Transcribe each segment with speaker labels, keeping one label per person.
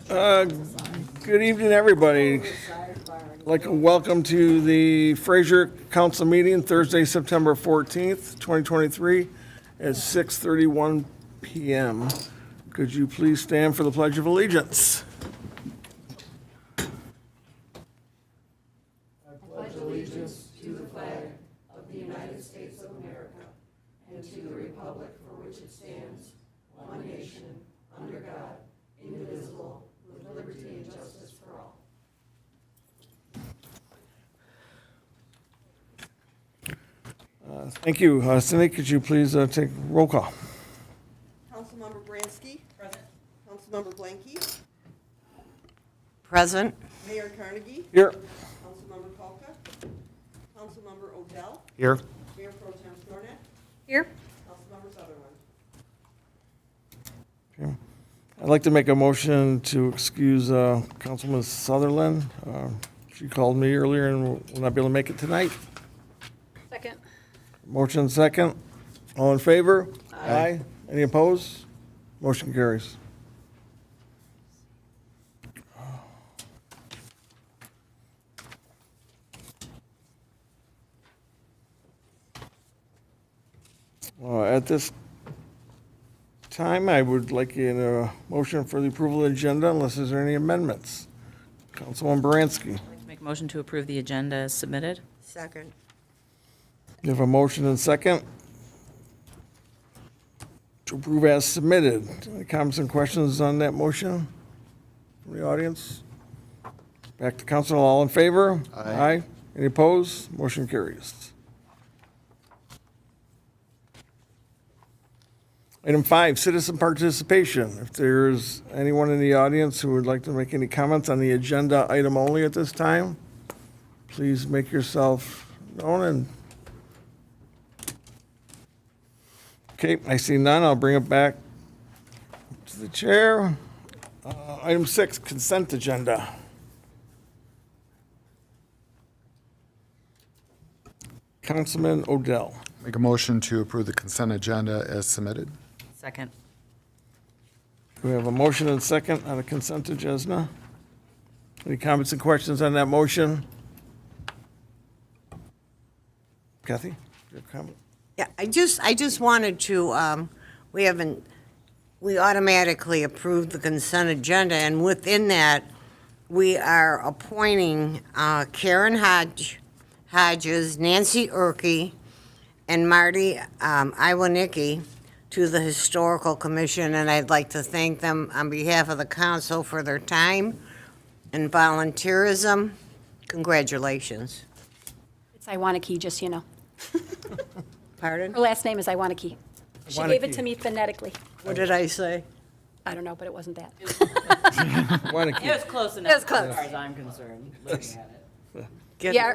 Speaker 1: Good evening, everybody. I'd like to welcome to the Fraser Council meeting Thursday, September 14th, 2023 at 6:31 p.m. Could you please stand for the Pledge of Allegiance? Thank you. Cindy, could you please take roll call?
Speaker 2: Councilmember Bransky. Present. Councilmember Blanky.
Speaker 3: Present.
Speaker 2: Mayor Carnegie.
Speaker 1: Here.
Speaker 2: Councilmember Polka. Councilmember Odell.
Speaker 1: Here.
Speaker 2: Mayor Pro Tem Snornak.
Speaker 4: Here.
Speaker 2: Councilmember Sutherland.
Speaker 1: Okay. I'd like to make a motion to excuse Councilman Sutherland. She called me earlier and will not be able to make it tonight.
Speaker 4: Second.
Speaker 1: Motion second. All in favor? Aye. Any opposed? Motion carries. At this time, I would like a motion for the approval of the agenda unless there's any amendments. Councilwoman Baranski.
Speaker 5: I'd like to make a motion to approve the agenda as submitted.
Speaker 3: Second.
Speaker 1: You have a motion and second to approve as submitted. Any comments and questions on that motion from the audience? Back to council, all in favor? Aye. Any opposed? Motion carries. Item 5, citizen participation. If there's anyone in the audience who would like to make any comments on the agenda item only at this time, please make yourself known. And okay, I see none. I'll bring it back to the chair. Item 6, consent agenda. Councilman Odell.
Speaker 6: Make a motion to approve the consent agenda as submitted.
Speaker 5: Second.
Speaker 1: We have a motion and second on the consent agenda. Any comments and questions on that motion? Kathy, your comment?
Speaker 3: Yeah, I just wanted to, we automatically approved the consent agenda, and within that, we are appointing Karen Hodges, Nancy Urke, and Marty Iwanicki to the Historical Commission, and I'd like to thank them on behalf of the council for their time and volunteerism. Congratulations.
Speaker 4: It's Iwaniki, just so you know.
Speaker 3: Pardon?
Speaker 4: Her last name is Iwaniki. She gave it to me phonetically.
Speaker 3: What did I say?
Speaker 4: I don't know, but it wasn't that.
Speaker 1: Wanna
Speaker 5: It was
Speaker 1: keep-
Speaker 5: close enough
Speaker 4: was close.
Speaker 5: as far as I'm concerned, looking at it.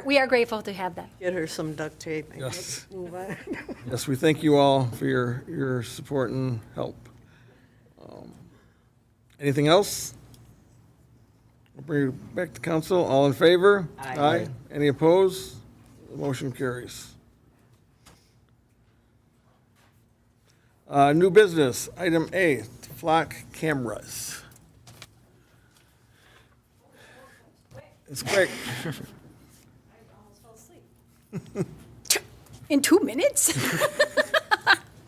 Speaker 4: We are grateful to have that.
Speaker 3: Get her some duct tape. and
Speaker 1: Yes.
Speaker 3: Move on.
Speaker 1: Yes, we thank you all for your support and help. Anything else? We'll bring it back to council. All in favor?
Speaker 5: Aye.
Speaker 1: Any opposed? The motion carries. New business, item A, flock cameras. It's quick.
Speaker 4: In 2 minutes?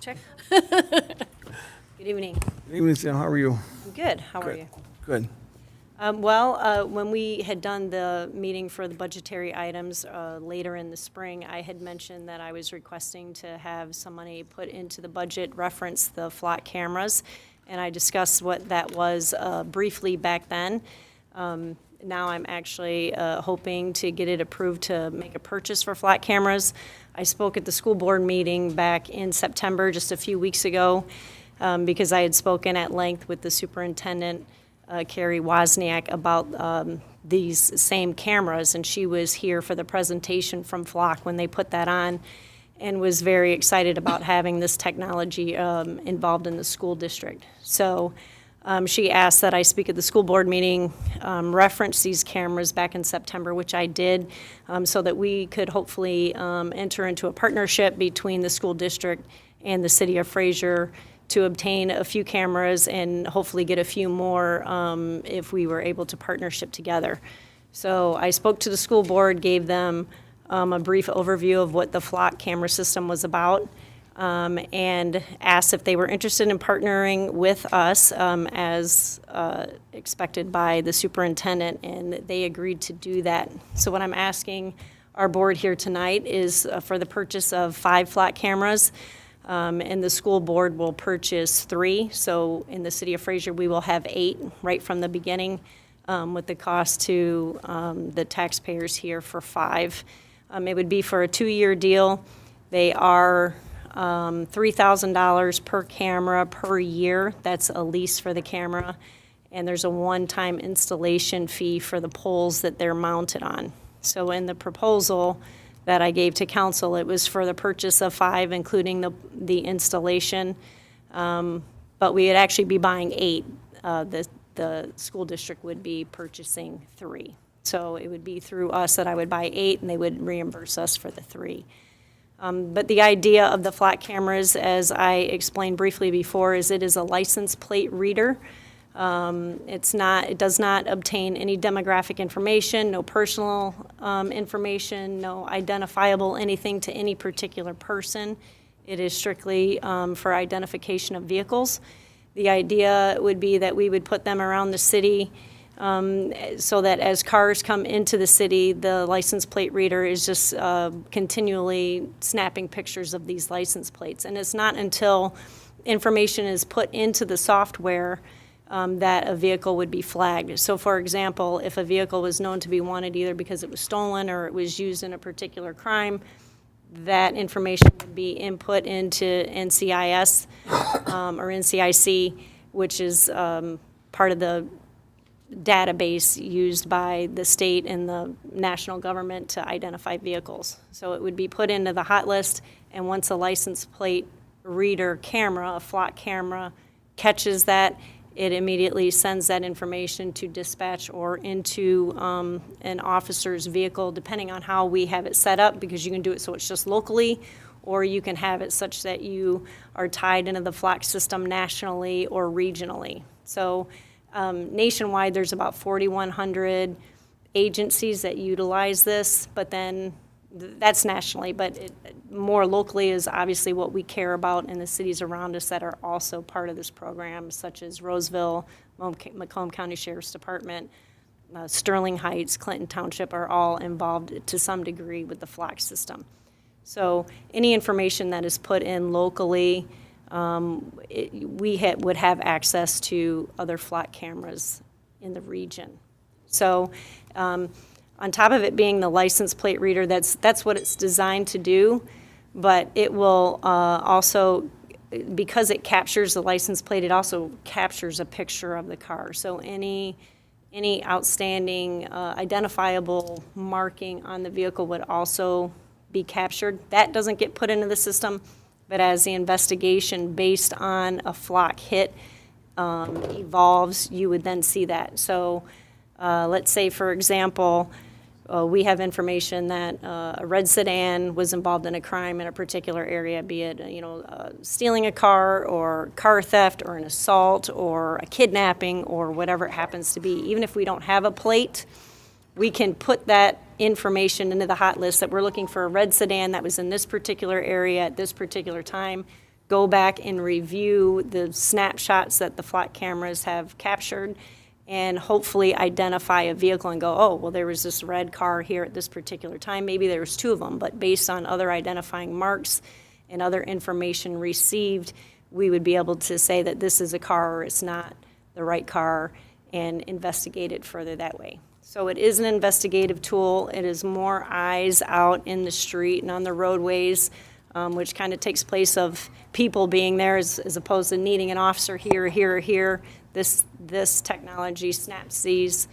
Speaker 7: Check. Good evening.
Speaker 1: Good evening, Sam. How are you?
Speaker 7: I'm good. How are
Speaker 1: Good.
Speaker 7: you?
Speaker 1: Good.
Speaker 7: When we had done the meeting for the budgetary items later in the spring, I had mentioned that I was requesting to have some money put into the budget, reference the flock cameras, and I discussed what that was briefly back then. Now I'm actually hoping to get it approved to make a purchase for flat cameras. I spoke at the school board meeting back in September, just a few weeks ago, because I had spoken at length with the superintendent, Carrie Wozniak, about these same cameras, and she was here for the presentation from Flock when they put that on, and was very excited about having this technology involved in the school district. So she asked that I speak at the school board meeting, reference these cameras back in September, which I did, so that we could hopefully enter into a partnership between the school district and the City of Fraser to obtain a few cameras and hopefully get a few more if we were able to partnership together. So I spoke to the school board, gave them a brief overview of what the flock camera system was about, and asked if they were interested in partnering with us as expected by the superintendent, and they agreed to do that. So what I'm asking our board here tonight is for the purchase of 5 flock cameras, and the school board will purchase 3. So in the City of Fraser, we will have 8 right from the beginning, with the cost to the taxpayers here for 5. It would be for a 2-year deal. They are $3,000 per camera per year. That's a lease for the camera. And there's a one-time installation fee for the poles that they're mounted on. So in the proposal that I gave to council, it was for the purchase of 5, including the installation. But we would actually be buying 8. The school district would be purchasing 3. So it would be through us that I would buy 8, and they would reimburse us for the 3. But the idea of the flat cameras, as I explained briefly before, is it is a license plate reader. It does not obtain any demographic information, no personal information, no identifiable anything to any particular person. It is strictly for identification of vehicles. The idea would be that we would put them around the city so that as cars come into the city, the license plate reader is just continually snapping pictures of these license plates. And it's not until information is put into the software that a vehicle would be flagged. So for example, if a vehicle was known to be wanted either because it was stolen or it was used in a particular crime, that information would be input into NCIS or NCIC, which is part of the database used by the state and the national government to identify vehicles. So it would be put into the hot list, and once a license plate reader camera, a flock camera, catches that, it immediately sends that information to dispatch or into an officer's vehicle, depending on how we have it set up, because you can do it so it's just locally, or you can have it such that you are tied into the flock system nationally or regionally. So nationwide, there's about 4,100 agencies that utilize this, but then that's nationally, but more locally is obviously what we care about in the cities around us that are also part of this program, such as Roseville, Macomb County Sheriff's Department, Sterling Heights, Clinton Township are all involved to some degree with the flock system. So any information that is put in locally, would have access to other flock cameras in the region. So on top of it being the license plate reader, that's what it's designed to do, but it will also, because it captures the license plate, it also captures a picture of the car. So any outstanding identifiable marking on the vehicle would also be captured. That doesn't get put into the system, but as the investigation based on a flock hit evolves, you would then see that. So let's say, for example, we have information that a red sedan was involved in a crime in a particular area, be it stealing a car or car theft or an assault or a kidnapping or whatever it happens to be. Even if we don't have a plate, we can put that information into the hot list that we're looking for a red sedan that was in this particular area at this particular time, go back and review the snapshots that the flock cameras have captured, and hopefully identify a vehicle and go, oh, well, there was this red car here at this particular time. Maybe there was 2 of them, but based on other identifying marks and other information received, we would be able to say that this is a car or it's not the right car and investigate it further that way. So it is an investigative tool. It is more eyes out in the street and on the roadways, which kind of takes place of people being there as opposed to needing an officer here, here, or here. This technology snaps these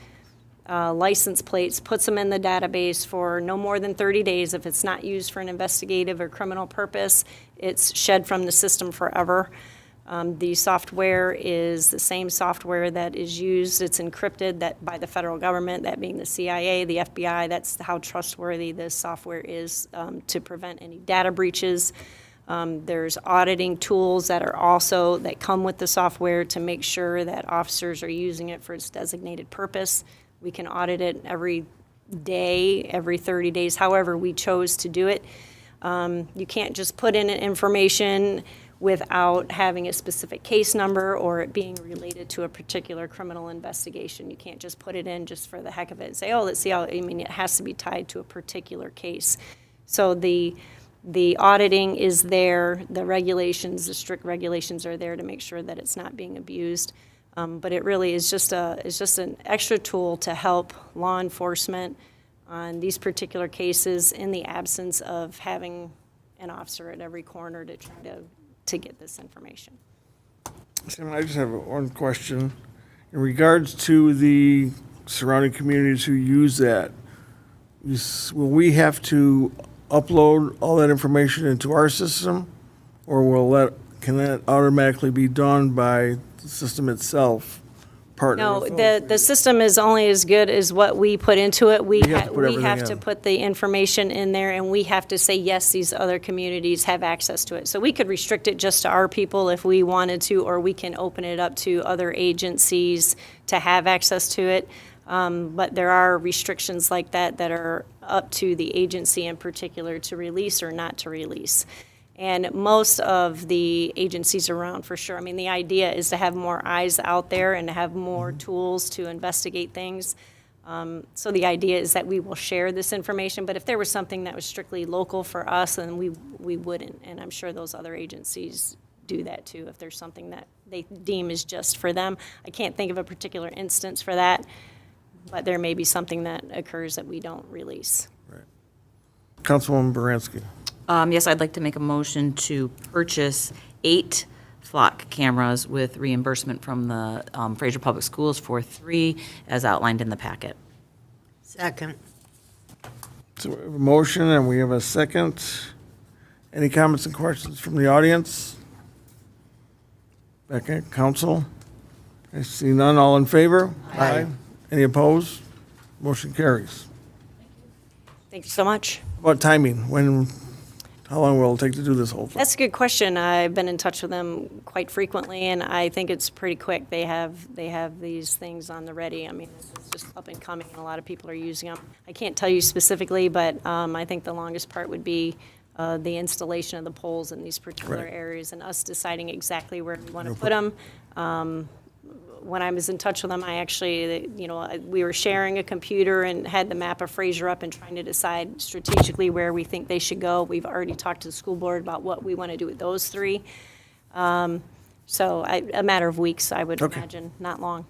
Speaker 7: license plates, puts them in the database for no more than 30 days. If it's not used for an investigative or criminal purpose, it's shed from the system forever. The software is the same software that is used. It's encrypted by the federal government, that being the CIA, the FBI. That's how trustworthy this software is to prevent any data breaches. There's auditing tools that come with the software to make sure that officers are using it for its designated purpose. We can audit it every day, every 30 days, however we chose to do it. You can't just put in information without having a specific case number or it being related to a particular criminal investigation. You can't just put it in just for the heck of it and say, oh, let's see how, it has to be tied to a particular case. So the auditing is there, the regulations, the strict regulations are there to make sure that it's not being abused. But it really is just an extra tool to help law enforcement on these particular cases in the absence of having an officer at every corner to try to get this information.
Speaker 1: Sam, I just have one question. In regards to the surrounding communities who use that, will we have to upload all that information into our system? Or can that automatically be done by the system itself?
Speaker 7: No, the system is only as good as what we put into it. We
Speaker 1: have to put everything
Speaker 7: have to
Speaker 1: in.
Speaker 7: put the information in there, and we have to say, yes, these other communities have access to it. So we could restrict it just to our people if we wanted to, or we can open it up to other agencies to have access to it. But there are restrictions like that are up to the agency in particular to release or not to release. And most of the agencies around, for sure. I mean, the idea is to have more eyes out there and to have more tools to investigate things. So the idea is that we will share this information, but if there was something that was strictly local for us, then we wouldn't. And I'm sure those other agencies do that too, if there's something that they deem is just for them. I can't think of a particular instance for that, but there may be something that occurs that we don't release.
Speaker 1: Councilwoman Baranski.
Speaker 5: Yes, I'd like to make a motion to purchase 8 flock cameras with reimbursement from the Fraser Public Schools for 3, as outlined in the packet.
Speaker 3: Second.
Speaker 1: So we have a motion and we have a second. Any comments and questions from the audience? Back at council? I see none. All in favor? Aye. Any opposed? Motion carries.
Speaker 7: Thank you so much.
Speaker 1: About timing, how long will it take to do this whole thing?
Speaker 7: That's a good question. I've been in touch with them quite frequently, and I think it's pretty quick. They have these things on the ready. I mean, it's just up and coming, and a lot of people are using them. I can't tell you specifically, but I think the longest part would be the installation of the poles in these particular
Speaker 1: Right.
Speaker 7: areas and us deciding exactly where we want to put them. When I was in touch with them, I actually, we were sharing a computer and had the map of Fraser up and trying to decide strategically where we think they should go. We've already talked to the school board about what we want to do with those 3. So a matter of weeks, I would
Speaker 1: Okay.
Speaker 7: imagine, not long.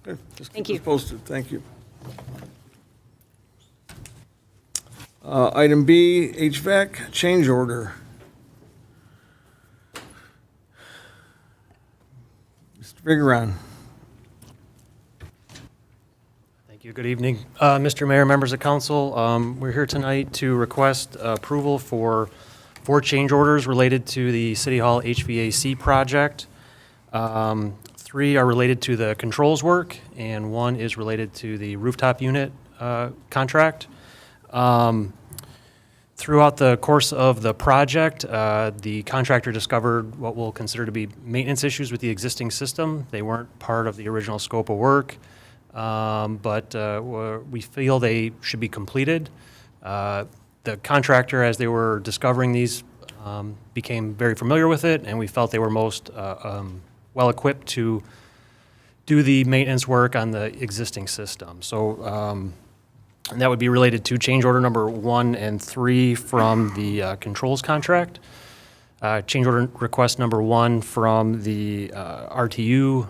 Speaker 1: Okay, just
Speaker 7: Thank
Speaker 1: keep us
Speaker 7: you.
Speaker 1: posted. Thank you. Item B, HVAC change order. Mr. Vigron.
Speaker 8: Thank you. Good evening. Mr. Mayor, members of council, we're here tonight to request approval for 4 change orders related to the City Hall HVAC project. 3 are related to the controls work, and 1 is related to the rooftop unit contract. Throughout the course of the project, the contractor discovered what we'll consider to be maintenance issues with the existing system. They weren't part of the original scope of work. But we feel they should be completed. The contractor, as they were discovering these, became very familiar with it, and we felt they were most well-equipped to do the maintenance work on the existing system. So and that would be related to change order number 1 and 3 from the controls contract. Change order request number 1 from the RTU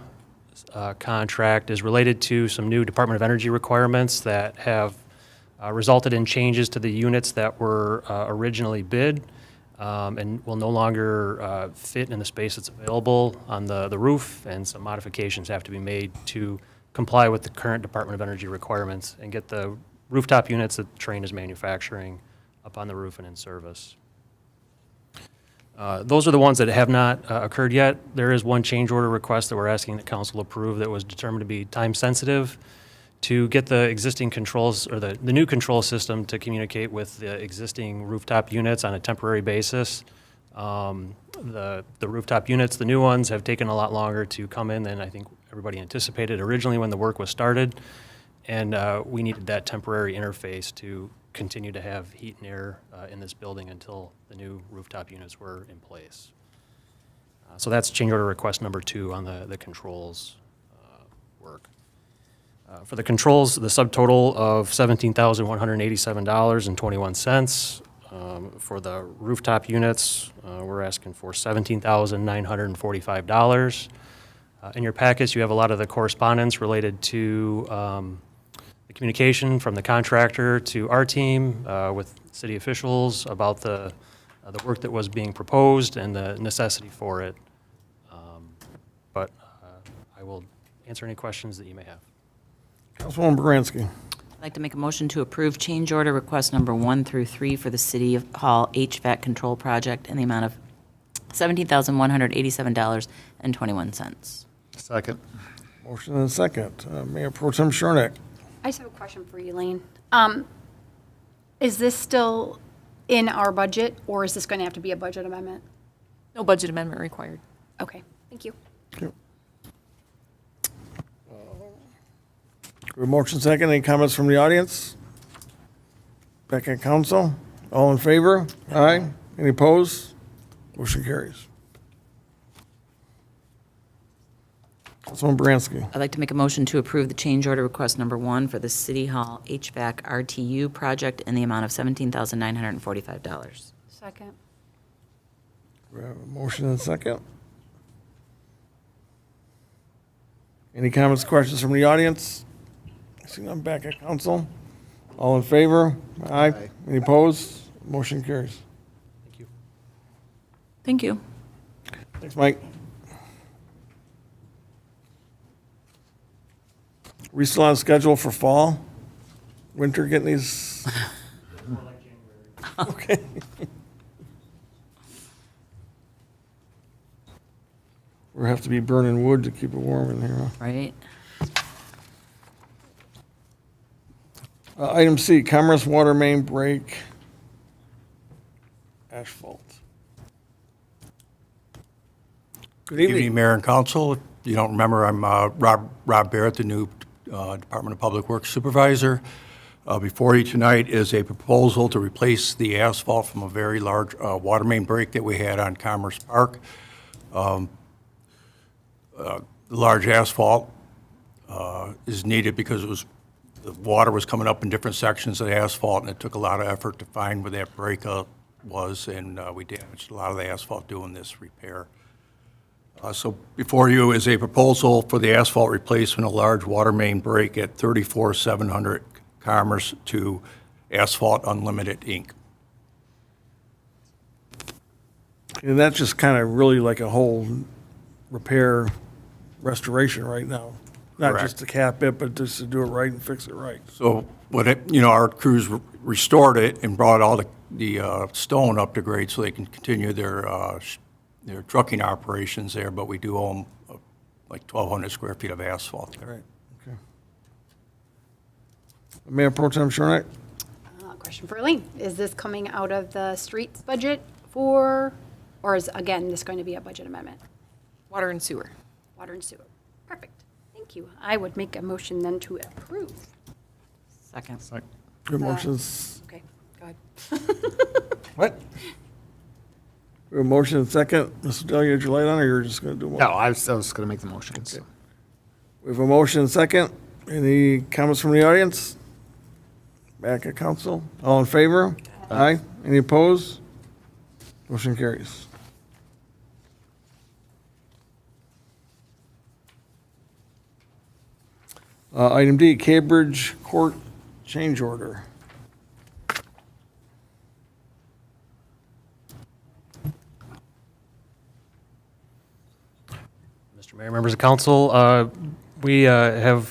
Speaker 8: contract is related to some new Department of Energy requirements that have resulted in changes to the units that were originally bid and will no longer fit in the space that's available on the roof, and some modifications have to be made to comply with the current Department of Energy requirements and get the rooftop units that Trane is manufacturing up on the roof and in service. Those are the ones that have not occurred yet. There is 1 change order request that we're asking that council approve that was determined to be time sensitive to get the existing controls, or the new control system to communicate with the existing rooftop units on a temporary basis. The rooftop units, the new ones, have taken a lot longer to come in than I think everybody anticipated originally when the work was started. And we needed that temporary interface to continue to have heat and air in this building until the new rooftop units were in place. So that's change order request number 2 on the controls work. For the controls, the subtotal of $17,187.21. For the rooftop units, we're asking for $17,945. In your packets, you have a lot of the correspondence related to the communication from the contractor to our team with city officials about the work that was being proposed and the necessity for it. But I will answer any questions that you may have.
Speaker 1: Councilwoman Baranski.
Speaker 5: I'd like to make a motion to approve change order request number 1 through 3 for the City Hall HVAC control project in the amount of $17,187.21.
Speaker 6: Second.
Speaker 1: Motion and a second. Mayor Pro Tem Shornick.
Speaker 4: I just have a question for you, Elaine. Is this still in our budget, or is this going to have to be a budget amendment?
Speaker 9: No budget amendment required.
Speaker 4: Okay, thank you.
Speaker 1: Motion second. Any comments from the audience? Back at council. All in favor? Aye. Any opposed? Motion carries. Councilwoman Baranski.
Speaker 5: I'd like to make a motion to approve the change order request number 1 for the City Hall HVAC RTU project in the amount of $17,945.
Speaker 4: Second.
Speaker 1: We have a motion and a second. Any comments, questions from the audience? See none, back at council. All in favor? Aye. Any opposed? Motion carries.
Speaker 8: Thank you.
Speaker 5: Thank you.
Speaker 1: Thanks, Mike. We still on schedule for fall? Winter getting these? Okay. We'll have to be burning wood to keep it warm in here.
Speaker 5: Right?
Speaker 1: Item C, Commerce Water Main Break, asphalt. Good
Speaker 10: Evening,
Speaker 1: evening.
Speaker 10: Mayor and Council. If you don't remember, I'm Rob Barrett, the new Department of Public Works Supervisor. Before you tonight is a proposal to replace the asphalt from a very large water main break that we had on Commerce Park. The large asphalt is needed because the water was coming up in different sections of the asphalt, and it took a lot of effort to find where that break was, and we damaged a lot of the asphalt doing this repair. So before you is a proposal for the asphalt replacement of large water main break at 34700 Commerce to Asphalt Unlimited, Inc.
Speaker 1: And that's just kind of really like a whole repair restoration right now. Not
Speaker 10: Correct.
Speaker 1: just to cap it, but just to do it right and fix it right.
Speaker 10: So our crews restored it and brought all the stone up to grade so they can continue their trucking operations there, but we do own like 1,200 square feet of asphalt there.
Speaker 1: Right, okay. Mayor Pro Tem Shornick?
Speaker 4: Question for Elaine. Is this coming out of the streets budget or is, again, this going to be a budget amendment?
Speaker 9: Water and sewer.
Speaker 4: Water and sewer. Perfect. Thank you. I would make a motion then to approve.
Speaker 5: Second.
Speaker 1: Good motions.
Speaker 4: Okay, go ahead.
Speaker 1: What? We have a motion and second. Mr. Delia, did you light on, or you're just going to do one?
Speaker 6: No, I was going to make the motion. So.
Speaker 1: We have a motion and second. Any comments from the audience? Back at council. All in favor? Aye. Any opposed? Motion carries. Item D, Cambridge Court change order.
Speaker 8: Mr. Mayor, members of council, we have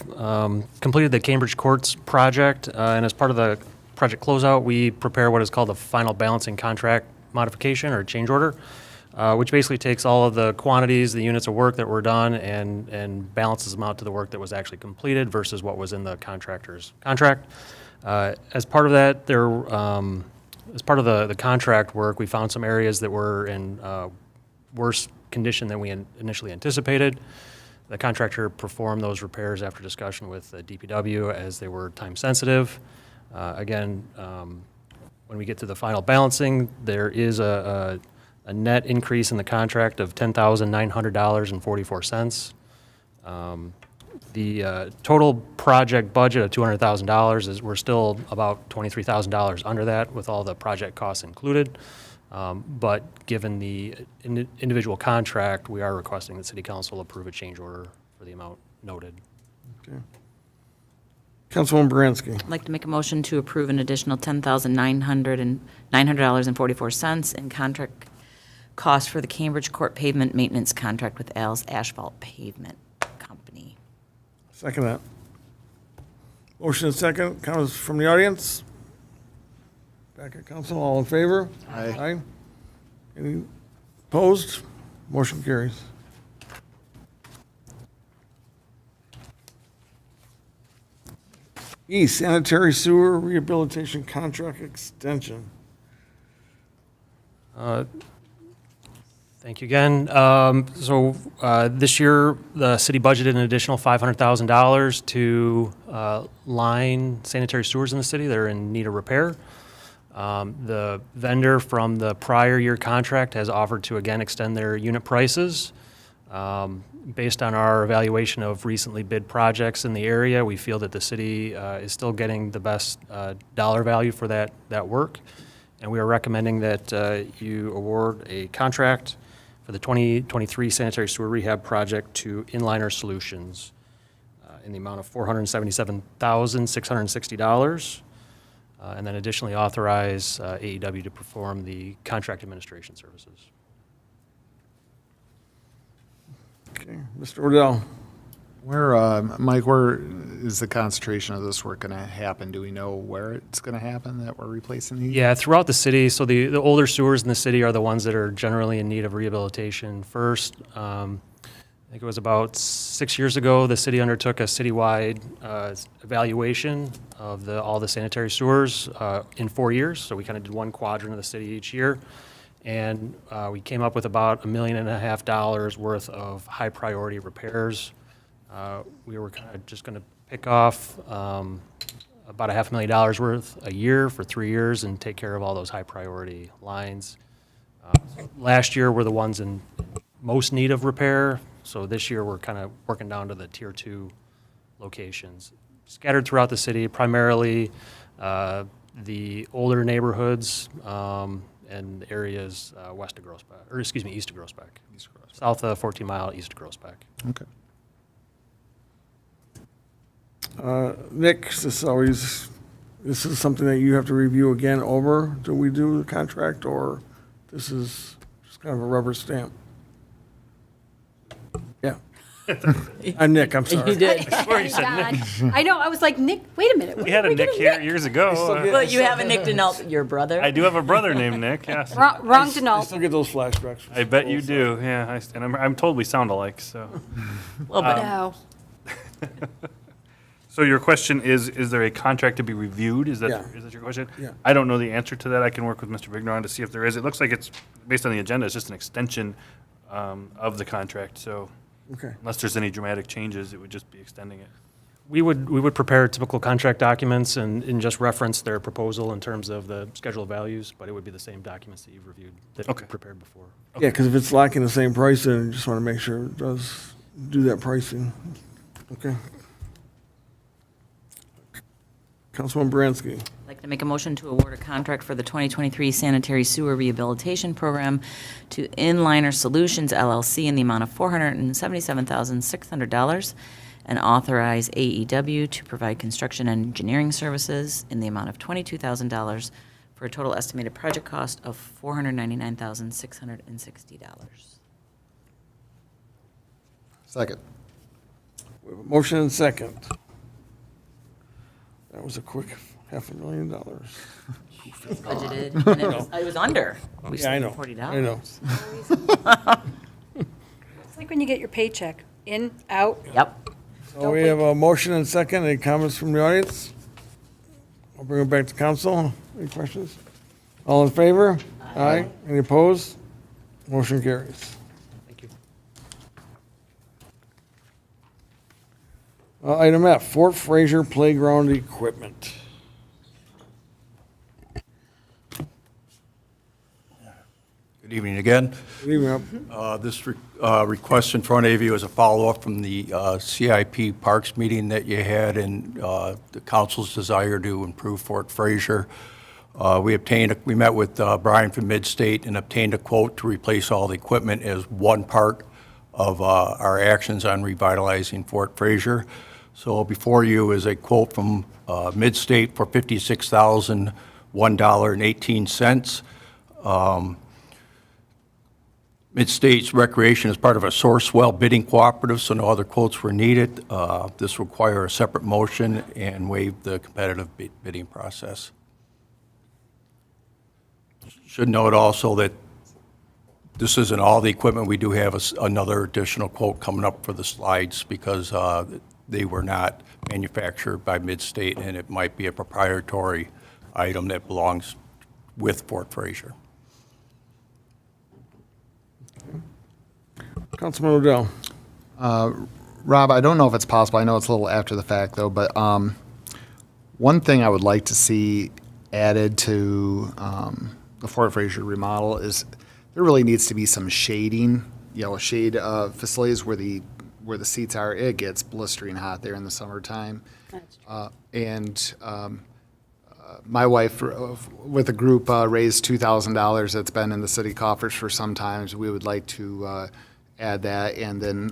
Speaker 8: completed the Cambridge Courts project, and as part of the project closeout, we prepare what is called the final balancing contract modification or change order, which basically takes all of the quantities, the units of work that were done, and balances them out to the work that was actually completed versus what was in the contractor's contract. As part of that, there as part of the contract work, we found some areas that were in worse condition than we initially anticipated. The contractor performed those repairs after discussion with the DPW as they were time sensitive. Again, when we get to the final balancing, there is a net increase in the contract of $10,900.44. The total project budget of $200,000 is, we're still about $23,000 under that with all the project costs included. But given the individual contract, we are requesting that City Council approve a change order for the amount noted.
Speaker 1: Okay. Councilwoman Baranski.
Speaker 5: I'd like to make a motion to approve an additional $10,900.44 in contract cost for the Cambridge Court pavement maintenance contract with Al's Asphalt Pavement Company.
Speaker 1: Second that. Motion and second. Comments from the audience? Back at council. All in favor?
Speaker 6: Aye.
Speaker 1: Any opposed? Motion carries. E, sanitary sewer rehabilitation contract extension.
Speaker 8: Thank you again. This year, the city budgeted an additional $500,000 to line sanitary sewers in the city that are in need of repair. The vendor from the prior year contract has offered to again extend their unit prices. Based on our evaluation of recently bid projects in the area, we feel that the city is still getting the best dollar value for that work. And we are recommending that you award a contract for the 2023 sanitary sewer rehab project to Inliner Solutions in the amount of $477,660. And then additionally authorize AEW to perform the contract administration services.
Speaker 1: Okay, Mr. Ordell.
Speaker 6: Mike, where is the concentration of this work going to happen? Do we know where it's going to happen that we're replacing these?
Speaker 8: Yeah, throughout the city. So the older sewers in the city are the ones that are generally in need of rehabilitation first. I think it was about 6 years ago, the city undertook a citywide evaluation of all the sanitary sewers in 4 years. So we kind of did one quadrant of the city each year. And we came up with about $1.5 million worth of high priority repairs. We were kind of just going to pick off about $500,000 worth a year for 3 years and take care of all those high priority lines. Last year were the ones in most need of repair. So this year we're kind of working down to the tier 2 locations. Scattered throughout the city, primarily the older neighborhoods and areas east of Groesbeck. South of 14 Mile, east of Groesbeck.
Speaker 6: Okay.
Speaker 1: Nick, this is something that you have to review again over, do we do the contract, or this is just kind of a rubber stamp? Yeah. I'm Nick, I'm sorry.
Speaker 8: I swear you said Nick.
Speaker 4: I know, I was like, Nick, wait a minute.
Speaker 8: We had a Nick here years ago.
Speaker 5: But you haven't Nick Denault, your brother?
Speaker 11: I do have a brother named Nick, yes.
Speaker 4: Wrong
Speaker 1: I
Speaker 4: Denault.
Speaker 1: still get those flashbacks.
Speaker 11: I bet you do, yeah. And I'm told we sound alike, so.
Speaker 5: Well, but
Speaker 4: No.
Speaker 11: So your question is there a contract to be reviewed? Is that your question?
Speaker 1: Yeah.
Speaker 11: I don't know the answer to that. I can work with Mr. Vigneron to see if there is. It looks like it's, based on the agenda, it's just an extension of the contract. So
Speaker 1: Okay.
Speaker 11: unless there's any dramatic changes, it would just be extending it.
Speaker 8: we would prepare typical contract documents and just reference their proposal in terms of the schedule of values, but it would be the same documents that you've reviewed that you prepared before.
Speaker 1: Yeah, because if it's lacking the same price, then you just want to make sure it does do that pricing. Okay. Councilwoman Baranski.
Speaker 5: I'd like to make a motion to award a contract for the 2023 sanitary sewer rehabilitation program to Inliner Solutions LLC in the amount of $477,600 and authorize AEW to provide construction and engineering services in the amount of $22,000 for a total estimated project cost of $499,660.
Speaker 6: Second.
Speaker 1: We have a motion and second. That was a quick $500,000.
Speaker 5: Budgeted, and it was under. We
Speaker 1: Yeah, I
Speaker 5: spent
Speaker 1: know.
Speaker 5: $40.
Speaker 1: I know.
Speaker 4: It's like when you get your paycheck, in, out.
Speaker 5: Yep.
Speaker 1: So we have a motion and second. Any comments from the audience? I'll bring it back to council. Any questions? All in favor? Aye. Any opposed? Motion carries.
Speaker 8: Thank you.
Speaker 1: Item F, Fort Fraser Playground Equipment.
Speaker 10: Good evening again.
Speaker 1: Good evening.
Speaker 10: This request in front of you is a follow-up from the CIP Parks meeting that you had and the council's desire to improve Fort Fraser. We met with Brian from Midstate and obtained a quote to replace all the equipment as one part of our actions on revitalizing Fort Fraser. So before you is a quote from Midstate for $56,001.18. Midstate's Recreation is part of a Sourcewell bidding cooperative, so no other quotes were needed. This require a separate motion and waive the competitive bidding process. Should note also that this isn't all the equipment. We do have another additional quote coming up for the slides because they were not manufactured by Midstate, and it might be a proprietary item that belongs with Fort Fraser.
Speaker 1: Councilman Odell.
Speaker 6: Rob, I don't know if it's possible. I know it's a little after the fact, though, but one thing I would like to see added to the Fort Fraser remodel is there really needs to be some shading, shade facilities where the seats are. It gets blistering hot there in the summertime. My wife, with a group, raised $2,000 that's been in the city coffers for some time. We would like to add that. And then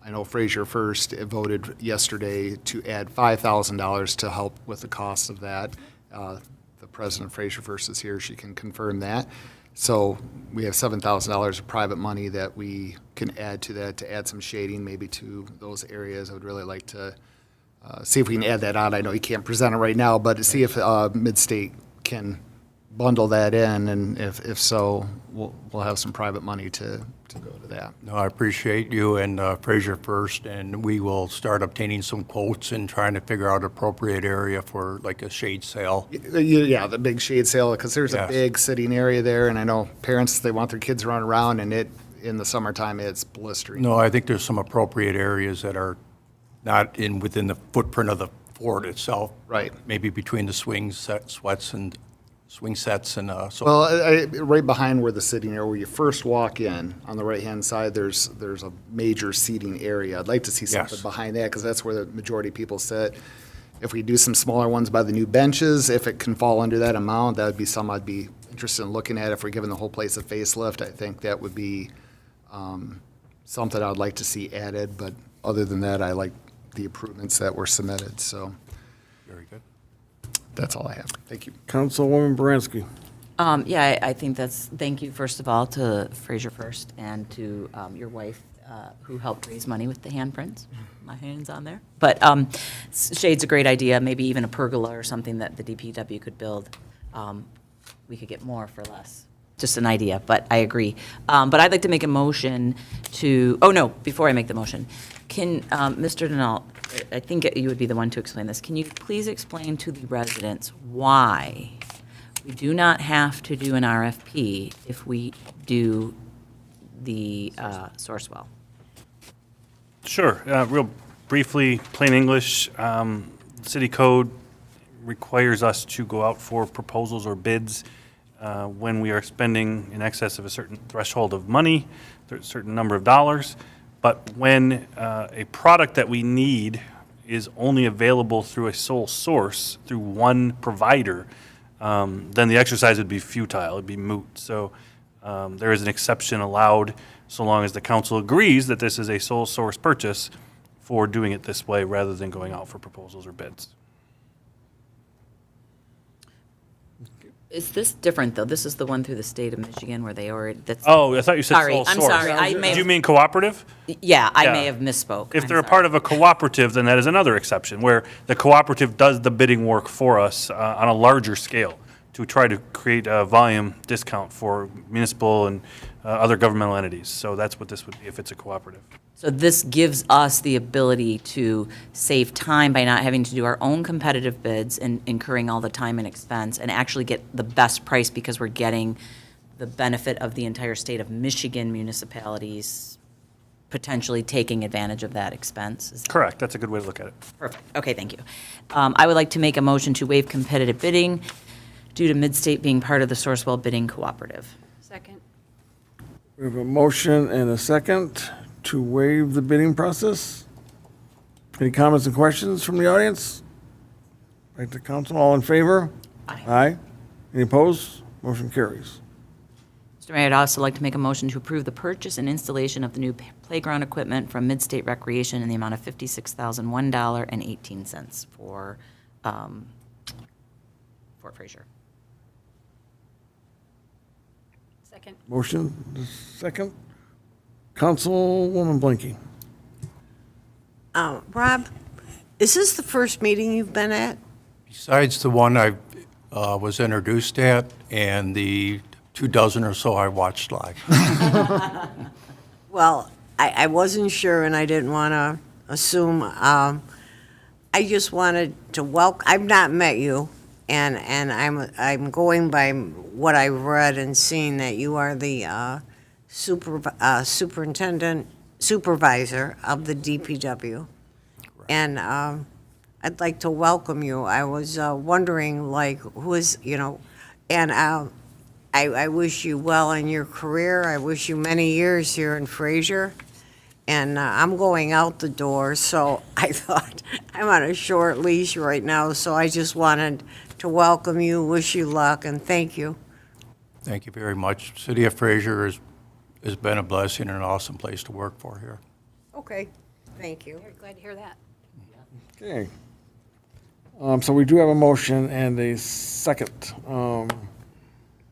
Speaker 6: I know Fraser First voted yesterday to add $5,000 to help with the cost of that. The president of Fraser First is here. She can confirm that. So we have $7,000 of private money that we can add to that to add some shading maybe to those areas. I would really like to see if we can add that on. I know you can't present it right now, but to see if Midstate can bundle that in, and if so, we'll have some private money to go to that.
Speaker 10: No, I appreciate you and Fraser First, and we will start obtaining some quotes and trying to figure out appropriate area for like a shade sale.
Speaker 6: Yeah, the big shade sale, because there's
Speaker 10: Yes.
Speaker 6: a big sitting area there, and I know parents, they want their kids to run around, and in the summertime, it's blistering.
Speaker 10: No, I think there's some appropriate areas that are not within the footprint of the fort itself.
Speaker 6: Right.
Speaker 10: Maybe between the swing sets and so.
Speaker 6: Well, right behind where the sitting area, where you first walk in, on the right-hand side, there's a major seating area. I'd like to see something
Speaker 10: Yes.
Speaker 6: behind that, because that's where the majority of people sit. If we do some smaller ones by the new benches, if it can fall under that amount, that would be something I'd be interested in looking at. If we're giving the whole place a facelift, I think that would be something I'd like to see added. But other than that, I like the improvements that were submitted, so
Speaker 10: Very good.
Speaker 6: that's all I have. Thank you.
Speaker 1: Councilwoman Baranski.
Speaker 5: Yeah, I think thank you, first of all, to Fraser First and to your wife, who helped raise money with the handprints. My hand's on there. But shade's a great idea, maybe even a pergola or something that the DPW could build. We could get more for less. Just an idea, but I agree. But I'd like to make a motion before I make the motion, can, Mr. Denault, I think you would be the one to explain this. Can you please explain to the residents why we do not have to do an RFP if we do the Sourcewell?
Speaker 11: Sure. Real briefly, plain English, city code requires us to go out for proposals or bids when we are spending in excess of a certain threshold of money, a certain number of dollars. But when a product that we need is only available through a sole source, through one provider, then the exercise would be futile, it'd be moot. So there is an exception allowed so long as the council agrees that this is a sole source purchase for doing it this way rather than going out for proposals or bids.
Speaker 5: Is this different, though? This is the one through the state of Michigan where they already, that's.
Speaker 11: Oh, I thought you said
Speaker 5: Sorry,
Speaker 11: sole
Speaker 5: I'm
Speaker 11: source.
Speaker 5: sorry. I may
Speaker 11: Do you
Speaker 5: have-
Speaker 11: mean cooperative?
Speaker 5: Yeah, I may
Speaker 11: Yeah.
Speaker 5: have misspoke.
Speaker 11: If
Speaker 5: I'm
Speaker 11: they're a
Speaker 5: sorry.
Speaker 11: part of a cooperative, then that is another exception, where the cooperative does the bidding work for us on a larger scale to try to create a volume discount for municipal and other governmental entities. So that's what this would be if it's a cooperative.
Speaker 5: So this gives us the ability to save time by not having to do our own competitive bids and incurring all the time and expense, and actually get the best price because we're getting the benefit of the entire state of Michigan municipalities potentially taking advantage of that expense. Is that
Speaker 11: Correct. That's a good way to look at it.
Speaker 5: perfect? Okay, thank you. I would like to make a motion to waive competitive bidding due to Midstate being part of the Sourcewell bidding cooperative.
Speaker 4: Second.
Speaker 1: We have a motion and a second to waive the bidding process. Any comments and questions from the audience? Right to council, all in favor?
Speaker 5: Aye.
Speaker 1: Aye. Any opposed? Motion carries.
Speaker 5: Mr. Mayor, I'd also like to make a motion to approve the purchase and installation of the new playground equipment from Midstate Recreation in the amount of $56,001.18 for Fort Fraser.
Speaker 4: Second.
Speaker 1: Motion, second. Councilwoman Blinky.
Speaker 3: Rob, is this the first meeting you've been at?
Speaker 10: Besides the one I was introduced at and the 24 or so I watched live.
Speaker 3: Well, I wasn't sure and I didn't want to assume. I just wanted to welcome, I've not met you, and I'm going by what I read and seen that you are the supervisor of the DPW. And I'd like to welcome you. I was wondering, like, who is, and I wish you well in your career. I wish you many years here in Fraser. And I'm going out the door, so I thought I'm on a short leash right now, so I just wanted to welcome you, wish you luck, and thank you.
Speaker 10: Thank you very much. City of Fraser has been a blessing and an awesome place to work for here.
Speaker 3: Okay, thank you.
Speaker 4: Very glad to hear that.
Speaker 1: Okay. So we do have a motion and a second for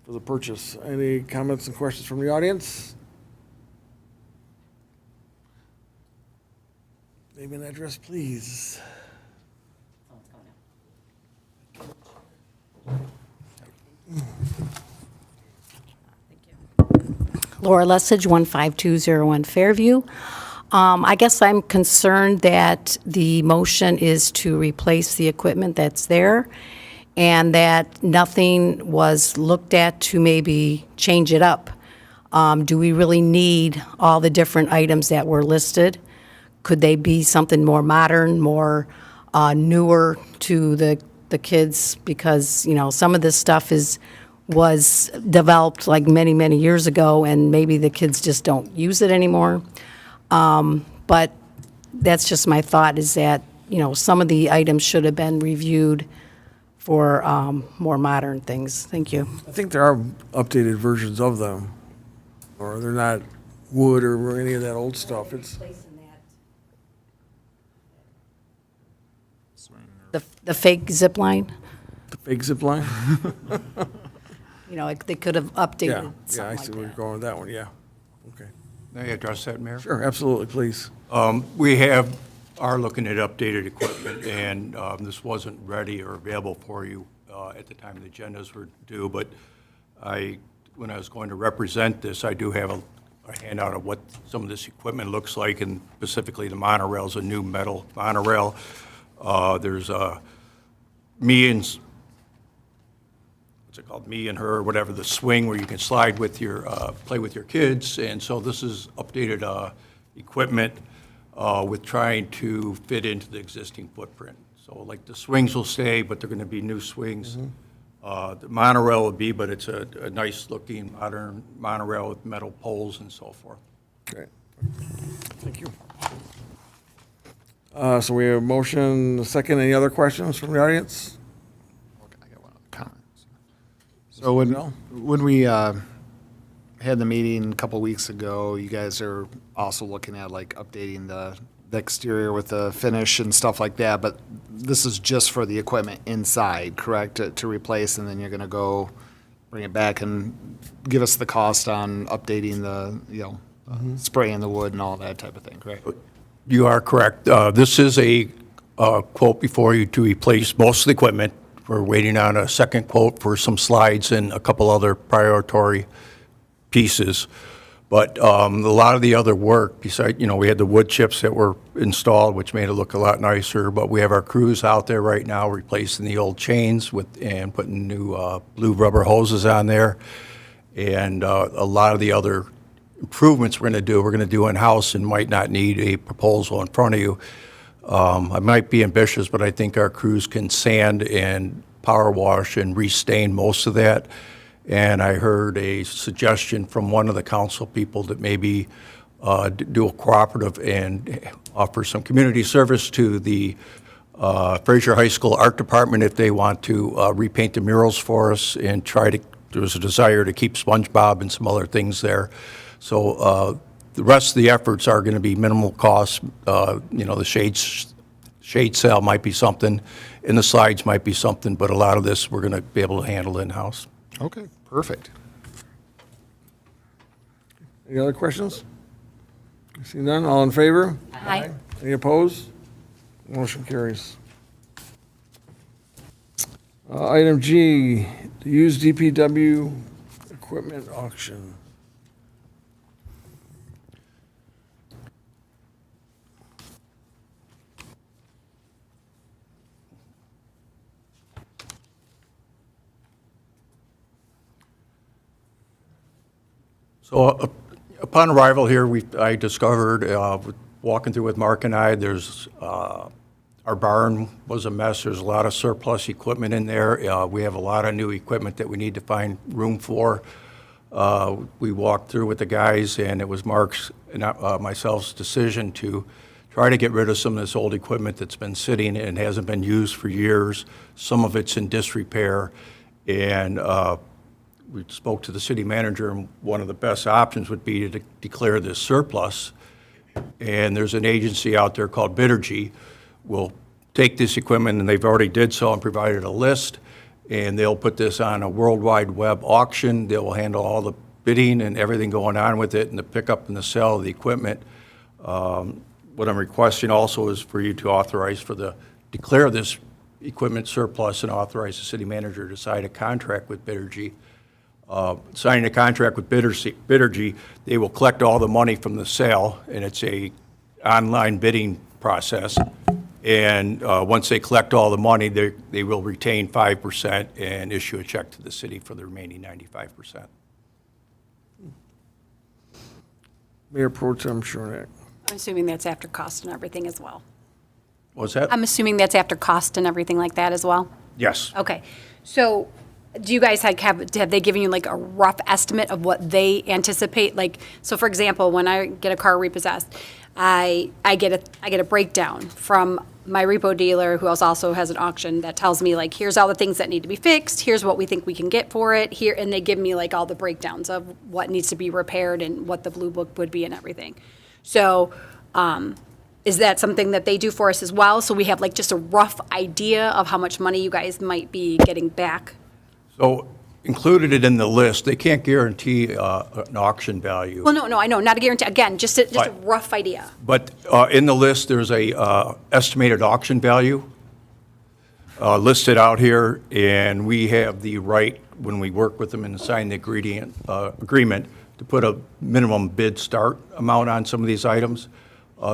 Speaker 1: the purchase. Any comments and questions from the audience? Name and address, please.
Speaker 12: Laura Lessig, 15201 Fairview. I guess I'm concerned that the motion is to replace the equipment that's there and that nothing was looked at to maybe change it up. Do we really need all the different items that were listed? Could they be something more modern, more newer to the kids? Because, some of this stuff was developed like many, many years ago, and maybe the kids just don't use it anymore. But that's just my thought, is that, some of the items should have been reviewed for more modern things. Thank you.
Speaker 1: I think there are updated versions of them, or they're not wood or any of that old stuff. It's
Speaker 12: The fake zip line,
Speaker 1: the fake zip line.
Speaker 12: like they could have updated
Speaker 1: Yeah, I
Speaker 12: something
Speaker 1: see
Speaker 12: like
Speaker 1: where you're
Speaker 12: that.
Speaker 1: going with that one, yeah. Okay.
Speaker 10: May I address that, Mayor?
Speaker 1: Sure, absolutely, please.
Speaker 10: We are looking at updated equipment, and this wasn't ready or available for you at the time the agendas were due, but when I was going to represent this, I do have a handout of what some of this equipment looks like, and specifically the monorail is a new metal monorail. There's me and her, or whatever, the swing where you can slide with your, play with your kids. And so this is updated equipment with trying to fit into the existing footprint. So like the swings will stay, but they're going to be new swings. The monorail will be, but it's a nice-looking modern monorail with metal poles and so forth.
Speaker 1: Great. Thank you. So we have a motion, a second. Any other questions from the audience?
Speaker 6: I got one other comment. So when we had the meeting a couple weeks ago, you guys are also looking at like updating the exterior with the finish and stuff like that, but this is just for the equipment inside, correct, to replace, and then you're going to go bring it back and give us the cost on updating the, spraying the wood and all that type of thing, correct?
Speaker 10: You are correct. This is a quote before you to replace most of the equipment. We're waiting on a second quote for some slides and a couple other priority pieces. But a lot of the other work, besides, we had the wood chips that were installed, which made it look a lot nicer, but we have our crews out there right now replacing the old chains and putting new blue rubber hoses on there. And a lot of the other improvements we're going to do in-house and might not need a proposal in front of you. I might be ambitious, but I think our crews can sand and power wash and restain most of that. And I heard a suggestion from one of the council people that maybe do a cooperative and offer some community service to the Fraser High School Art Department if they want to repaint the murals for us and there's a desire to keep SpongeBob and some other things there. So the rest of the efforts are going to be minimal costs. The shade cell might be something, and the slides might be something, but a lot of this we're going to be able to handle in-house.
Speaker 6: Okay, perfect.
Speaker 1: Any other questions? See none, all in favor?
Speaker 4: Aye.
Speaker 1: Any opposed? Motion carries. Item G, the used DPW equipment auction.
Speaker 10: So upon arrival here, I discovered, walking through with Mark and I, our barn was a mess. There's a lot of surplus equipment in there. We have a lot of new equipment that we need to find room for. We walked through with the guys, and it was Mark's and myself's decision to try to get rid of some of this old equipment that's been sitting and hasn't been used for years. Some of it's in disrepair, and we spoke to the city manager, and one of the best options would be to declare this surplus. And there's an agency out there called Bittergy. Will take this equipment, and they've already did so and provided a list, and they'll put this on a World Wide Web auction. They will handle all the bidding and everything going on with it and the pickup and the sale of the equipment. What I'm requesting also is for you to authorize declare this equipment surplus and authorize the city manager to sign a contract with Bittergy. Signing a contract with Bittergy, they will collect all the money from the sale, and it's a online bidding process. And once they collect all the money, they will retain 5% and issue a check to the city for the remaining 95%.
Speaker 1: Mayor Pro Tem Schornak.
Speaker 4: I'm assuming that's after cost and everything as well.
Speaker 10: What's that?
Speaker 4: I'm assuming that's after cost and everything like that as well?
Speaker 10: Yes.
Speaker 4: Okay. So do you guys have they given you like a rough estimate of what they anticipate? Like, so for example, when I get a car repossessed, I get a breakdown from my repo dealer, who also has an auction, that tells me like, here's all the things that need to be fixed, here's what we think we can get for it here, and they give me like all the breakdowns of what needs to be repaired and what the blue book would be and everything. So is that something that they do for us as well? So we have like just a rough idea of how much money you guys might be getting back?
Speaker 10: So included it in the list. They can't guarantee an auction value.
Speaker 4: Well, no, I know, not a guarantee. Again, just a
Speaker 10: Right.
Speaker 4: rough idea.
Speaker 10: But in the list, there's a estimated auction value listed out here, and we have the right, when we work with them and sign the agreement, to put a minimum bid start amount on some of these items.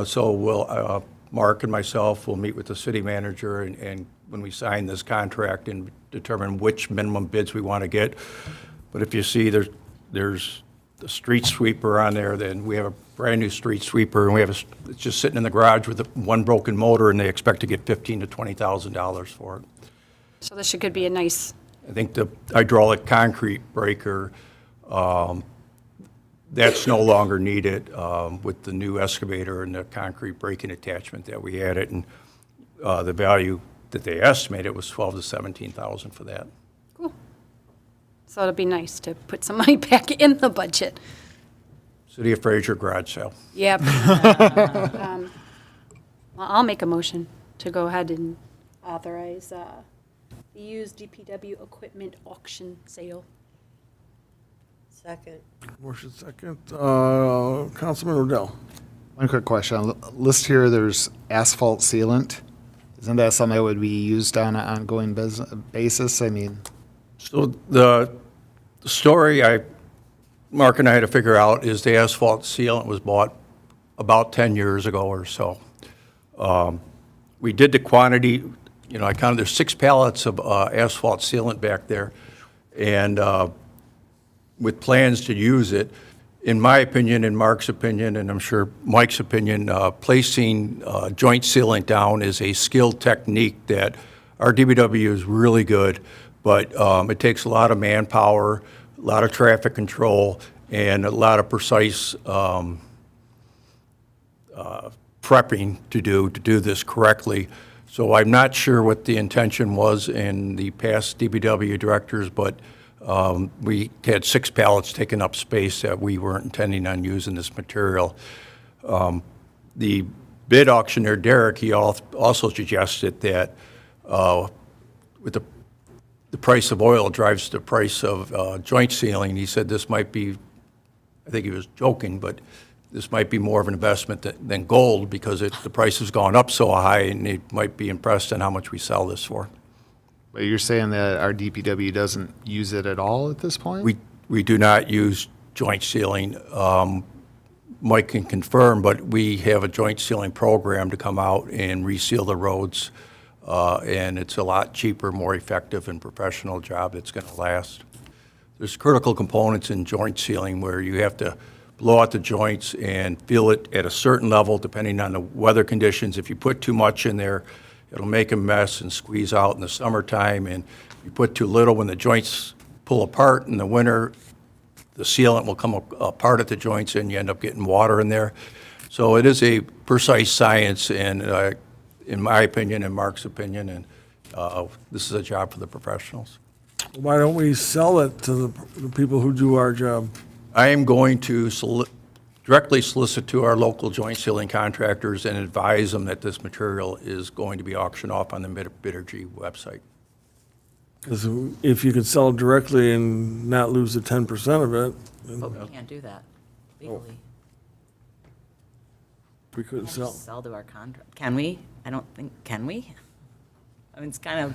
Speaker 10: So we'll, Mark and myself will meet with the city manager and when we sign this contract and determine which minimum bids we want to get. But if you see there's the street sweeper on there, then we have a brand-new street sweeper, and we have it's just sitting in the garage with one broken motor, and they expect to get $15,000 to $20,000 for it.
Speaker 4: So this could be a nice,
Speaker 10: I think the hydraulic concrete breaker, that's no longer needed with the new excavator and the concrete breaking attachment that we added, and the value that they estimated was $12,000 to $17,000 for that.
Speaker 4: cool. So it'll be nice to put some money back in the budget.
Speaker 10: City of Fraser garage sale.
Speaker 4: Yep. Well, I'll make a motion to go ahead and authorize the used DPW equipment auction sale.
Speaker 3: Second.
Speaker 1: Motion second. Councilman Rodell.
Speaker 6: One quick question. On the list here, there's asphalt sealant. Isn't that something that would be used on an ongoing basis? I mean,
Speaker 10: So the story, Mark and I had to figure out is the asphalt sealant was bought about 10 years ago or so. We did the quantity, I counted, there's 6 pallets of asphalt sealant back there, and with plans to use it. In my opinion, in Mark's opinion, and I'm sure Mike's opinion, placing joint sealant down is a skilled technique that our DBW is really good, but it takes a lot of manpower, a lot of traffic control, and a lot of precise prepping to do this correctly. So I'm not sure what the intention was in the past DBW directors, but we had 6 pallets taking up space that we weren't intending on using this material. The bid auctioneer, Derek, he also suggested that with the price of oil drives the price of joint sealing. He said this might be, I think he was joking, but this might be more of an investment than gold because the price has gone up so high, and they might be impressed on how much we sell this for.
Speaker 6: But you're saying that our DPW doesn't use it at all at this point?
Speaker 10: We do not use joint sealing. Mike can confirm, but we have a joint sealing program to come out and reseal the roads, and it's a lot cheaper, more effective, and professional job that's going to last. There's critical components in joint sealing where you have to blow out the joints and fill it at a certain level depending on the weather conditions. If you put too much in there, it'll make a mess and squeeze out in the summertime, and you put too little when the joints pull apart in the winter, the sealant will come apart at the joints and you end up getting water in there. So it is a precise science, and in my opinion and Mark's opinion, and this is a job for the professionals.
Speaker 1: Why don't we sell it to the people who do our job?
Speaker 10: I am going to directly solicit to our local joint sealing contractors and advise them that this material is going to be auctioned off on the Bittergy website.
Speaker 1: Because if you could sell it directly and not lose the 10% of it,
Speaker 5: But we can't do that legally.
Speaker 1: we couldn't sell.
Speaker 5: Sell to our contract. Can we? I don't think, can we? I mean, it's kind of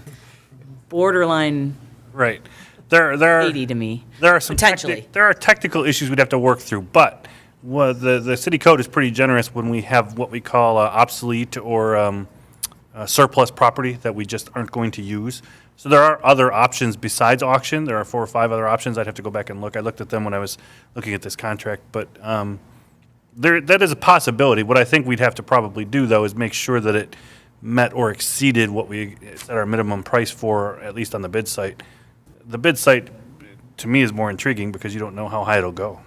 Speaker 5: borderline
Speaker 11: Right. There are
Speaker 5: shady to me.
Speaker 11: There are some
Speaker 5: Potentially.
Speaker 11: there are technical issues we'd have to work through, but the city code is pretty generous when we have what we call obsolete or surplus property that we just aren't going to use. So there are other options besides auction. There are 4 or 5 other options. I'd have to go back and look. I looked at them when I was looking at this contract, but that is a possibility. What I think we'd have to probably do, though, is make sure that it met or exceeded what we set our minimum price for, at least on the bid site. The bid site, to me, is more intriguing because you don't know how high it'll go.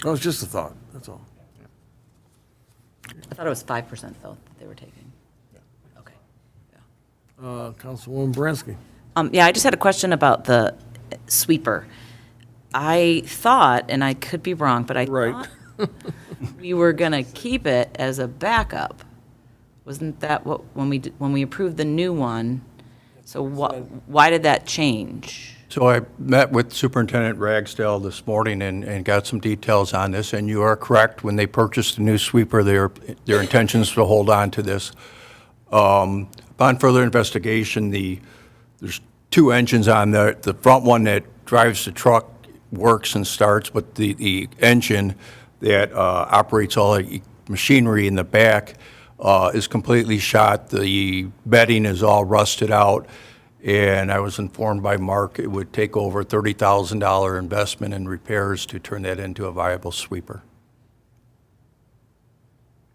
Speaker 1: Oh, it's just a thought, that's all.
Speaker 5: I thought it was 5%, though, that they were taking. Okay.
Speaker 1: Councilwoman Baranski.
Speaker 5: Yeah, I just had a question about the sweeper. I thought, and I could be wrong, but I
Speaker 1: Right.
Speaker 5: thought we were going to keep it as a backup. Wasn't that what, when we approved the new one? So why did that change?
Speaker 10: So I met with Superintendent Ragsdale this morning and got some details on this, and you are correct. When they purchased the new sweeper, their intentions to hold on to this. Upon further investigation, there's 2 engines on there. The front one that drives the truck works and starts, but the engine that operates all the machinery in the back is completely shot. The bedding is all rusted out, and I was informed by Mark it would take over $30,000 investment in repairs to turn that into a viable sweeper.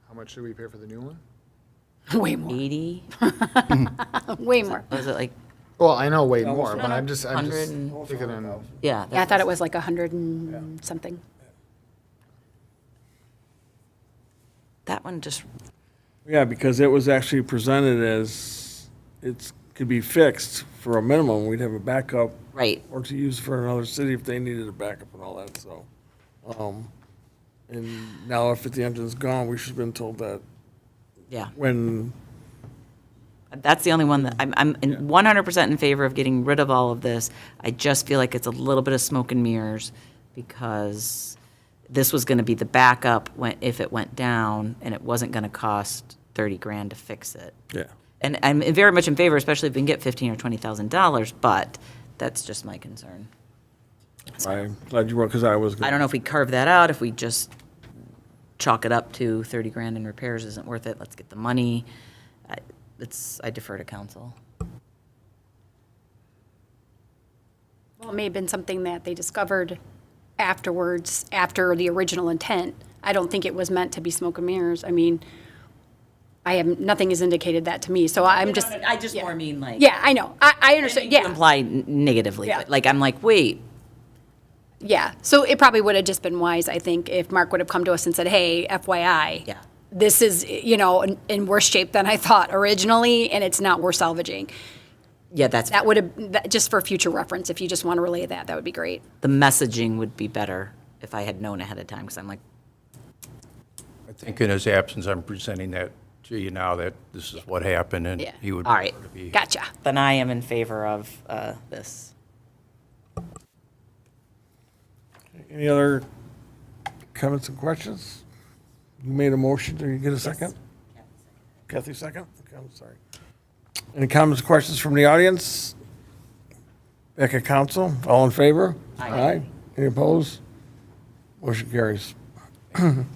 Speaker 6: How much did we pay for the new one?
Speaker 4: Way more.
Speaker 5: 80?
Speaker 4: Way more.
Speaker 5: Was it like,
Speaker 6: Well, I know way more, but I'm just
Speaker 5: 100 and-
Speaker 6: thinking in,
Speaker 5: yeah.
Speaker 4: Yeah, I thought it was like 100 and something.
Speaker 5: That one just,
Speaker 1: Yeah, because it was actually presented as it could be fixed for a minimum. We'd have a backup
Speaker 5: right.
Speaker 1: or to use for another city if they needed a backup and all that, so. And now if the engine's gone, we should have been told that
Speaker 5: Yeah.
Speaker 1: when,
Speaker 5: That's the only one that, I'm 100% in favor of getting rid of all of this. I just feel like it's a little bit of smoke and mirrors because this was going to be the backup if it went down, and it wasn't going to cost $30,000 to fix it.
Speaker 1: yeah.
Speaker 5: And I'm very much in favor, especially if we can get $15,000 or $20,000, but that's just my concern.
Speaker 1: I'm glad you were, because I was.
Speaker 5: I don't know if we carve that out, if we just chalk it up to 30 grand in repairs isn't worth it, let's get the money. I defer to council.
Speaker 4: Well, it may have been something that they discovered afterwards, after the original intent. I don't think it was meant to be smoke and mirrors. I mean, nothing has indicated that to me, so I'm just.
Speaker 5: I just
Speaker 4: yeah.
Speaker 5: more mean like.
Speaker 4: Yeah, I know. I understand,
Speaker 5: You
Speaker 4: yeah.
Speaker 5: imply negatively,
Speaker 4: Yeah.
Speaker 5: but like, I'm like, wait,
Speaker 4: Yeah, so it probably would have just been wise, I think, if Mark would have come to us and said, hey, FYI.
Speaker 5: Yeah.
Speaker 4: This is, in worse shape than I thought originally, and it's not worth salvaging.
Speaker 5: yeah, that's,
Speaker 4: That would have, just for future reference, if you just want to relay that, that would be great.
Speaker 5: the messaging would be better if I had known ahead of time, because I'm like,
Speaker 10: I think in his absence, I'm presenting that to you now, that this is what happened, and
Speaker 4: Yeah.
Speaker 10: he would.
Speaker 5: All right.
Speaker 10: prefer to be-
Speaker 4: Gotcha.
Speaker 5: then I am in favor of this.
Speaker 1: Any other comments and questions? You made a motion, did you get a second? Kathy, second? Okay, I'm sorry. Any comments, questions from the audience? Back at council, all in favor?
Speaker 5: Aye.
Speaker 1: Any opposed? Motion carries.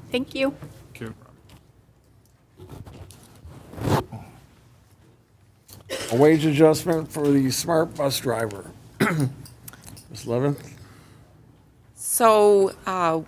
Speaker 4: Thank you.
Speaker 1: A wage adjustment for the smart bus driver. Ms. Levin?
Speaker 9: So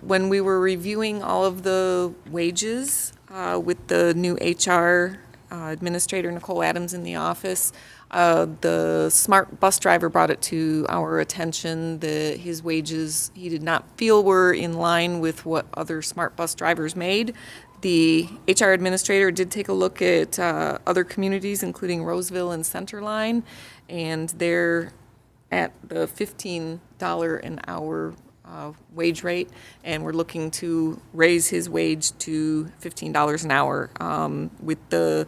Speaker 9: when we were reviewing all of the wages with the new HR administrator, Nicole Adams, in the office, the smart bus driver brought it to our attention that his wages, he did not feel were in line with what other smart bus drivers made. The HR administrator did take a look at other communities, including Roseville and Centerline, and they're at the $15 an hour wage rate, and we're looking to raise his wage to $15 an hour. With the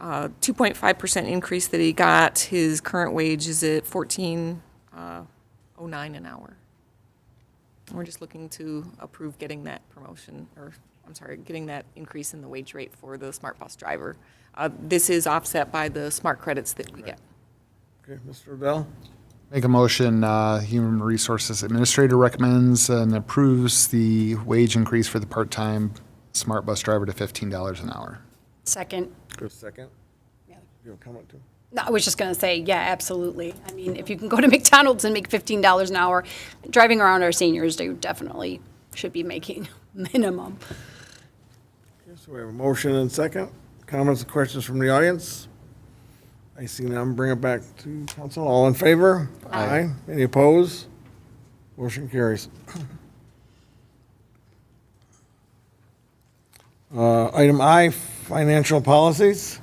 Speaker 9: 2.5% increase that he got, his current wage is at $14.09 an hour. We're just looking to approve getting that promotion, or, I'm sorry, getting that increase in the wage rate for the smart bus driver. This is offset by the smart credits that we get.
Speaker 1: Okay, Mr. Odell?
Speaker 6: Make a motion, Human Resources Administrator recommends and approves the wage increase for the part-time smart bus driver to $15 an hour.
Speaker 4: Second.
Speaker 1: Good second. You have a comment too?
Speaker 4: No, I was just going to say, yeah, absolutely. I mean, if you can go to McDonald's and make $15 an hour, driving around our seniors, they definitely should be making minimum.
Speaker 1: Okay, so we have a motion and second. Comments and questions from the audience? I see none. Bring it back to council. All in favor? Aye. Any opposed? Motion carries. Item I, financial policies.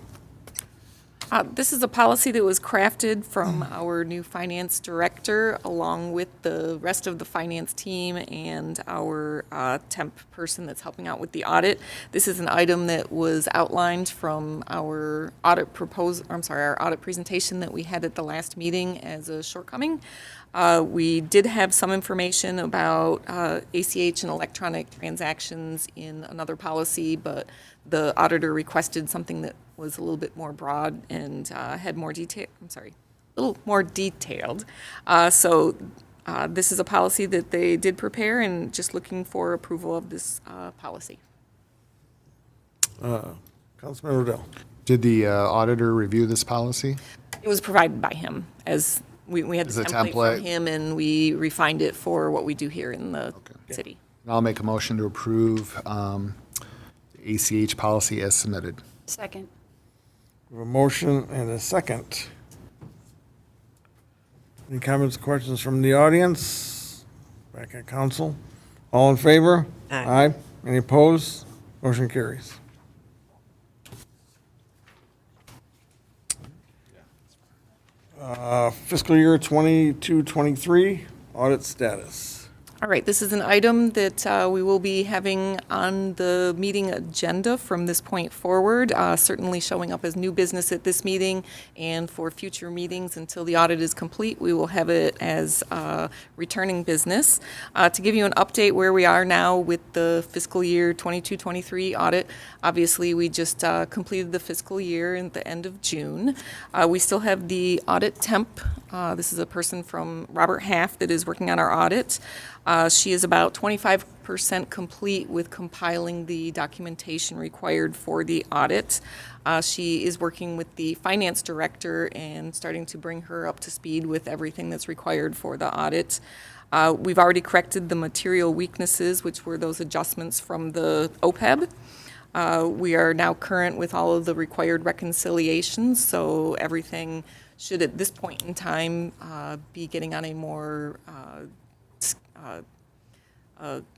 Speaker 9: This is a policy that was crafted from our new finance director, along with the rest of the finance team and our temp person that's helping out with the audit. This is an item that was outlined from our audit our audit presentation that we had at the last meeting as a shortcoming. We did have some information about ACH and electronic transactions in another policy, but the auditor requested something that was a little bit more broad and had more detail, a little more detailed. So this is a policy that they did prepare, and just looking for approval of this policy.
Speaker 1: Councilman Odell.
Speaker 6: Did the auditor review this policy?
Speaker 9: It was provided by him, as we had
Speaker 6: As
Speaker 9: the
Speaker 6: a
Speaker 9: template
Speaker 6: template?
Speaker 9: from him, and we refined it for what we do here in the city.
Speaker 6: I'll make a motion to approve the ACH policy as submitted.
Speaker 4: Second.
Speaker 1: We have a motion and a second. Any comments, questions from the audience? Back at council. All in favor?
Speaker 3: Aye.
Speaker 1: Any opposed? Motion carries. Fiscal year 22-23, audit status.
Speaker 9: All right, this is an item that we will be having on the meeting agenda from this point forward, certainly showing up as new business at this meeting, and for future meetings until the audit is complete, we will have it as returning business. To give you an update where we are now with the fiscal year 22-23 audit, obviously, we just completed the fiscal year at the end of June. We still have the audit temp This is a person from Robert Half that is working on our audit. She is about 25% complete with compiling the documentation required for the audit. She is working with the finance director and starting to bring her up to speed with everything that's required for the audit. We've already corrected the material weaknesses, which were those adjustments from the OPEB. We are now current with all of the required reconciliations, so everything should at this point in time be getting on a more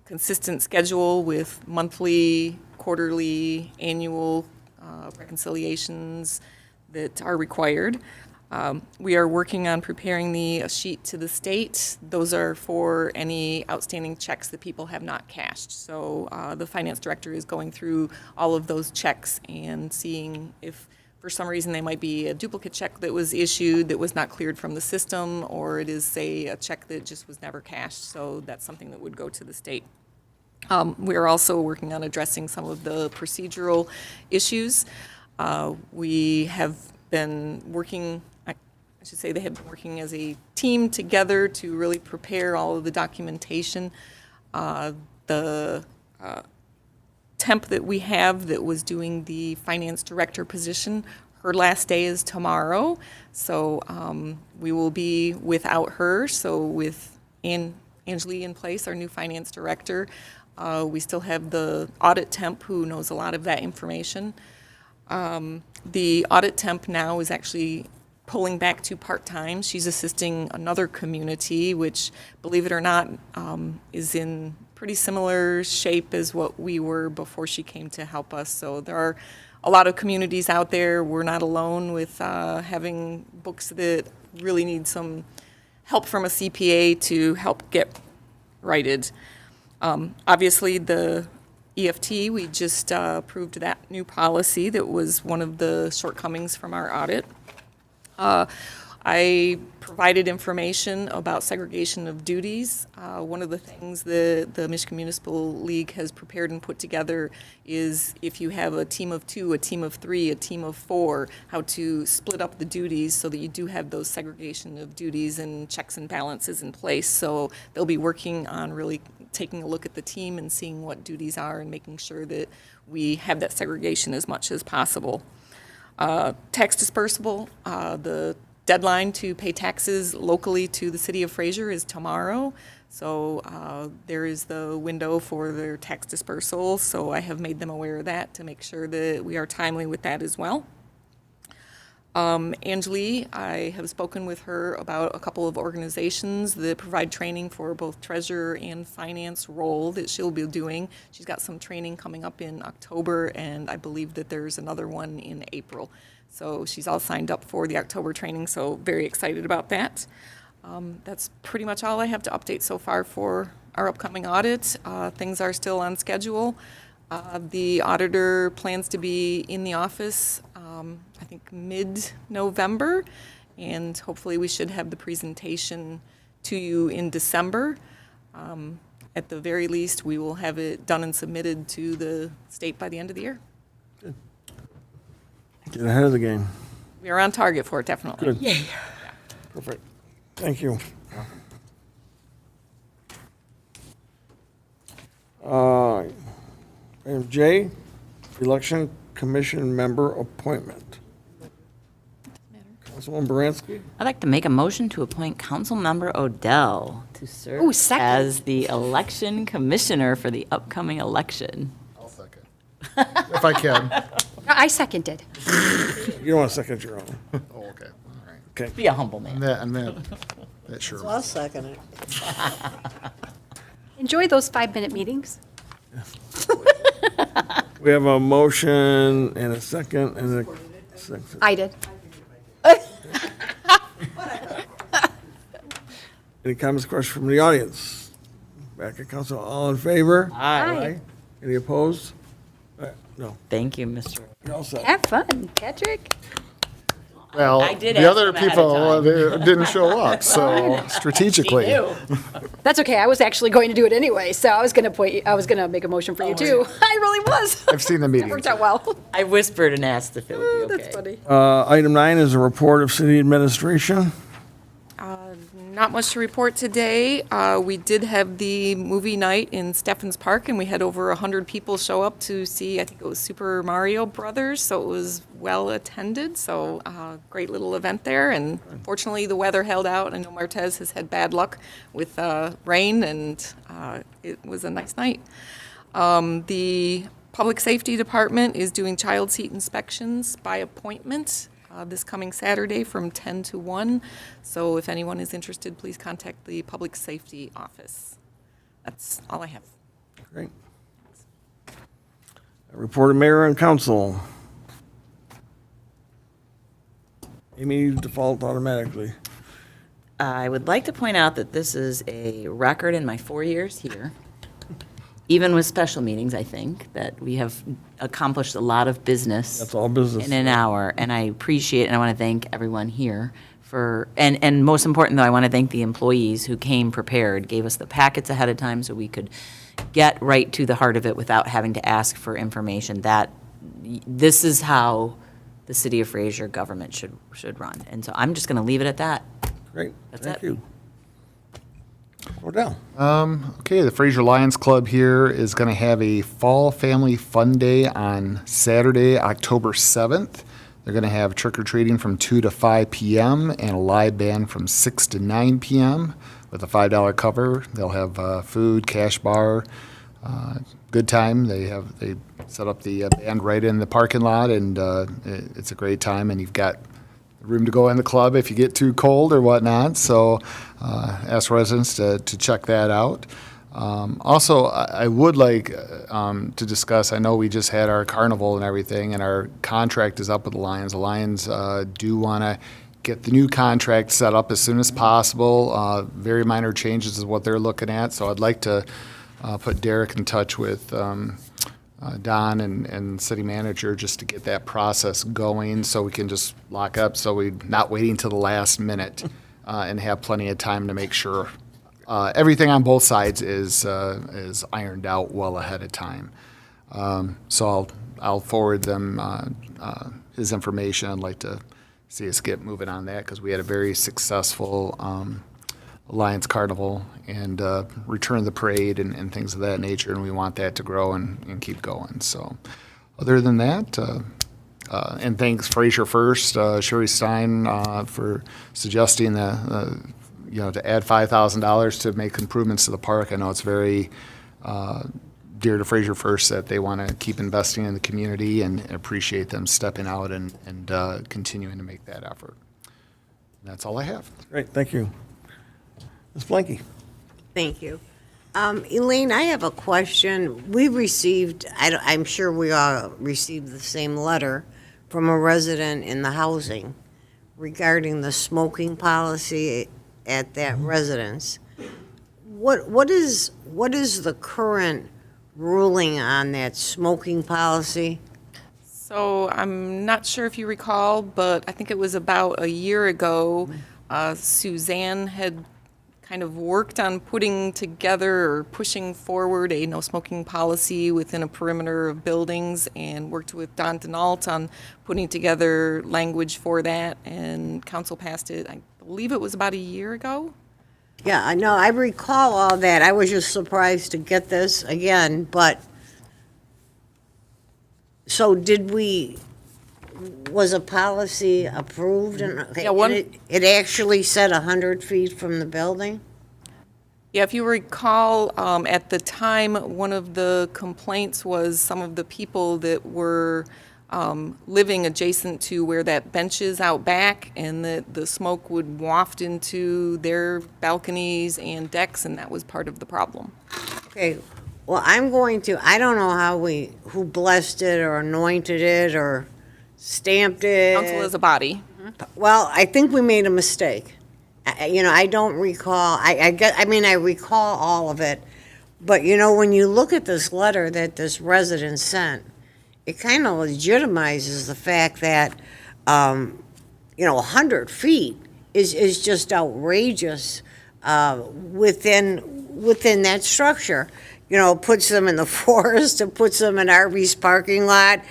Speaker 9: consistent schedule with monthly, quarterly, annual reconciliations that are required. We are working on preparing the sheet to the state. Those are for any outstanding checks that people have not cashed. So the finance director is going through all of those checks and seeing if for some reason they might be a duplicate check that was issued that was not cleared from the system, or it is, say, a check that just was never cashed. So that's something that would go to the state. We are also working on addressing some of the procedural issues. We have been working, I should say they have been working as a team together to really prepare all of the documentation. The temp that we have that was doing the finance director position, her last day is tomorrow. So we will be without her. So with Angeli in place, our new finance director, we still have the audit temp who knows a lot of that information. The audit temp now is actually pulling back to part-time. She's assisting another community, which, believe it or not, is in pretty similar shape as what we were before she came to help us. So there are a lot of communities out there. We're not alone with having books that really need some help from a CPA to help get righted. Obviously, the EFT, we just approved that new policy that was one of the shortcomings from our audit. I provided information about segregation of duties. One of the things that the Michigan Municipal League has prepared and put together is if you have a team of 2, a team of 3, a team of 4, how to split up the duties so that you do have those segregation of duties and checks and balances in place. So they'll be working on really taking a look at the team and seeing what duties are and making sure that we have that segregation as much as possible. Tax dispersible, the deadline to pay taxes locally to the City of Fraser is tomorrow. So there is the window for their tax dispersal. So I have made them aware of that to make sure that we are timely with that as well. Angeli, I have spoken with her about a couple of organizations that provide training for both treasurer and finance role that she'll be doing. She's got some training coming up in October, and I believe that there's another one in April. So she's all signed up for the October training, so very excited about that. That's pretty much all I have to update so far for our upcoming audit. Things are still on schedule. The auditor plans to be in the office, I think mid-November, and hopefully we should have the presentation to you in December. At the very least, we will have it done and submitted to the state by the end of the year.
Speaker 1: Get ahead of the game.
Speaker 9: We are on target for it, definitely.
Speaker 1: Good. Yay. Perfect. Thank you. Item J, Election Commission Member Appointment. Councilwoman Baranski?
Speaker 5: I'd like to make a motion to appoint Councilmember Odell to serve
Speaker 4: Ooh, second.
Speaker 5: as the election commissioner for the upcoming election.
Speaker 6: I'll second. If I can.
Speaker 4: I seconded.
Speaker 1: You don't want to second your own.
Speaker 6: Oh, okay. All right.
Speaker 1: Okay.
Speaker 5: Be a humble man.
Speaker 6: That sure.
Speaker 3: I'll second it.
Speaker 4: Enjoy those 5-minute meetings.
Speaker 1: We have a motion and a second and a second.
Speaker 4: I did.
Speaker 1: Any comments, questions from the audience? Back at council, all in favor?
Speaker 4: Aye.
Speaker 1: Any opposed? No.
Speaker 5: Thank you, Mr.
Speaker 1: You're all set.
Speaker 4: Have fun, Patrick.
Speaker 6: Well,
Speaker 5: I did
Speaker 6: the
Speaker 5: ask
Speaker 6: other
Speaker 5: them ahead of
Speaker 6: people
Speaker 5: time.
Speaker 6: they didn't show up, so strategically.
Speaker 4: That's okay. I was actually going to do it anyway, so I was going to make a motion for you too. I really was.
Speaker 6: I've seen the
Speaker 4: It
Speaker 6: meeting.
Speaker 4: worked out well.
Speaker 5: I whispered and asked if it would be okay.
Speaker 4: That's funny.
Speaker 1: Item 9 is a report of city administration.
Speaker 9: Not much to report today. We did have the movie night in Steffens Park, and we had over 100 people show up to see, I think it was Super Mario Brothers, so it was well attended, so great little event there, and fortunately the weather held out. I know Martez has had bad luck with rain, and it was a nice night. The Public Safety Department is doing child seat inspections by appointment this coming Saturday from 10 to 1. So if anyone is interested, please contact the Public Safety Office. That's all I have.
Speaker 1: Great. Report of mayor and council. Amy, you default automatically.
Speaker 5: I would like to point out that this is a record in my 4 years here. Even with special meetings, I think, that we have accomplished a lot of business.
Speaker 1: That's all business.
Speaker 5: In an hour, and I appreciate, and I want to thank everyone here for, and most important though, I want to thank the employees who came prepared, gave us the packets ahead of time so we could get right to the heart of it without having to ask for information. This is how the City of Fraser government should run. And so I'm just going to leave it at that.
Speaker 1: Great,
Speaker 5: That's
Speaker 1: thank
Speaker 5: it.
Speaker 1: you. Ordell.
Speaker 6: Okay, the Fraser Lions Club here is going to have a Fall Family Fun Day on Saturday, October 7th. They're going to have trick-or-treating from 2 to 5 p.m. and a live band from 6 to 9 p.m. with a $5 cover. They'll have food, cash bar, good time. They set up the band right in the parking lot, and it's a great time, and you've got room to go in the club if you get too cold or whatnot. So ask residents to check that out. Also, I would like to discuss, I know we just had our carnival and everything, and our contract is up with the Lions. The Lions do want to get the new contract set up as soon as possible. Very minor changes is what they're looking at. So I'd like to put Derek in touch with Don and city manager just to get that process going so we can just lock up, so we're not waiting till the last minute and have plenty of time to make sure everything on both sides is ironed out well ahead of time. So I'll forward them his information. I'd like to see us get moving on that because we had a very successful Lions Carnival and return the parade and things of that nature, and we want that to grow and keep going. So other than that, and thanks Fraser First, Sherry Stein, for suggesting to add $5,000 to make improvements to the park. I know it's very dear to Fraser First that they want to keep investing in the community, and appreciate them stepping out and continuing to make that effort. That's all I have.
Speaker 1: Great, thank you. Ms. Blanky.
Speaker 3: Thank you. Elaine, I have a question. We received, I'm sure we all received the same letter from a resident in the housing regarding the smoking policy at that residence. What is the current ruling on that smoking policy?
Speaker 9: So I'm not sure if you recall, but I think it was about a year ago, Suzanne had kind of worked on putting together or pushing forward a no smoking policy within a perimeter of buildings, and worked with Don Denault on putting together language for that, and council passed it, I believe it was about a year ago.
Speaker 3: Yeah, I know, I recall all that. I was just surprised to get this again, but, so was a policy approved? And
Speaker 9: Yeah, one-
Speaker 3: it actually said 100 feet from the building?
Speaker 9: Yeah, if you recall, at the time, one of the complaints was some of the people that were living adjacent to where that bench is out back, and that the smoke would waft into their balconies and decks, and that was part of the problem.
Speaker 3: Okay, well, I don't know who blessed it or anointed it or stamped it.
Speaker 9: Council as a body.
Speaker 3: Well, I think we made a mistake. I don't recall, I recall all of it, but when you look at this letter that this resident sent, it kind of legitimizes the fact that, 100 feet is just outrageous within that structure. It puts them in the forest, it puts them in RV's parking lot,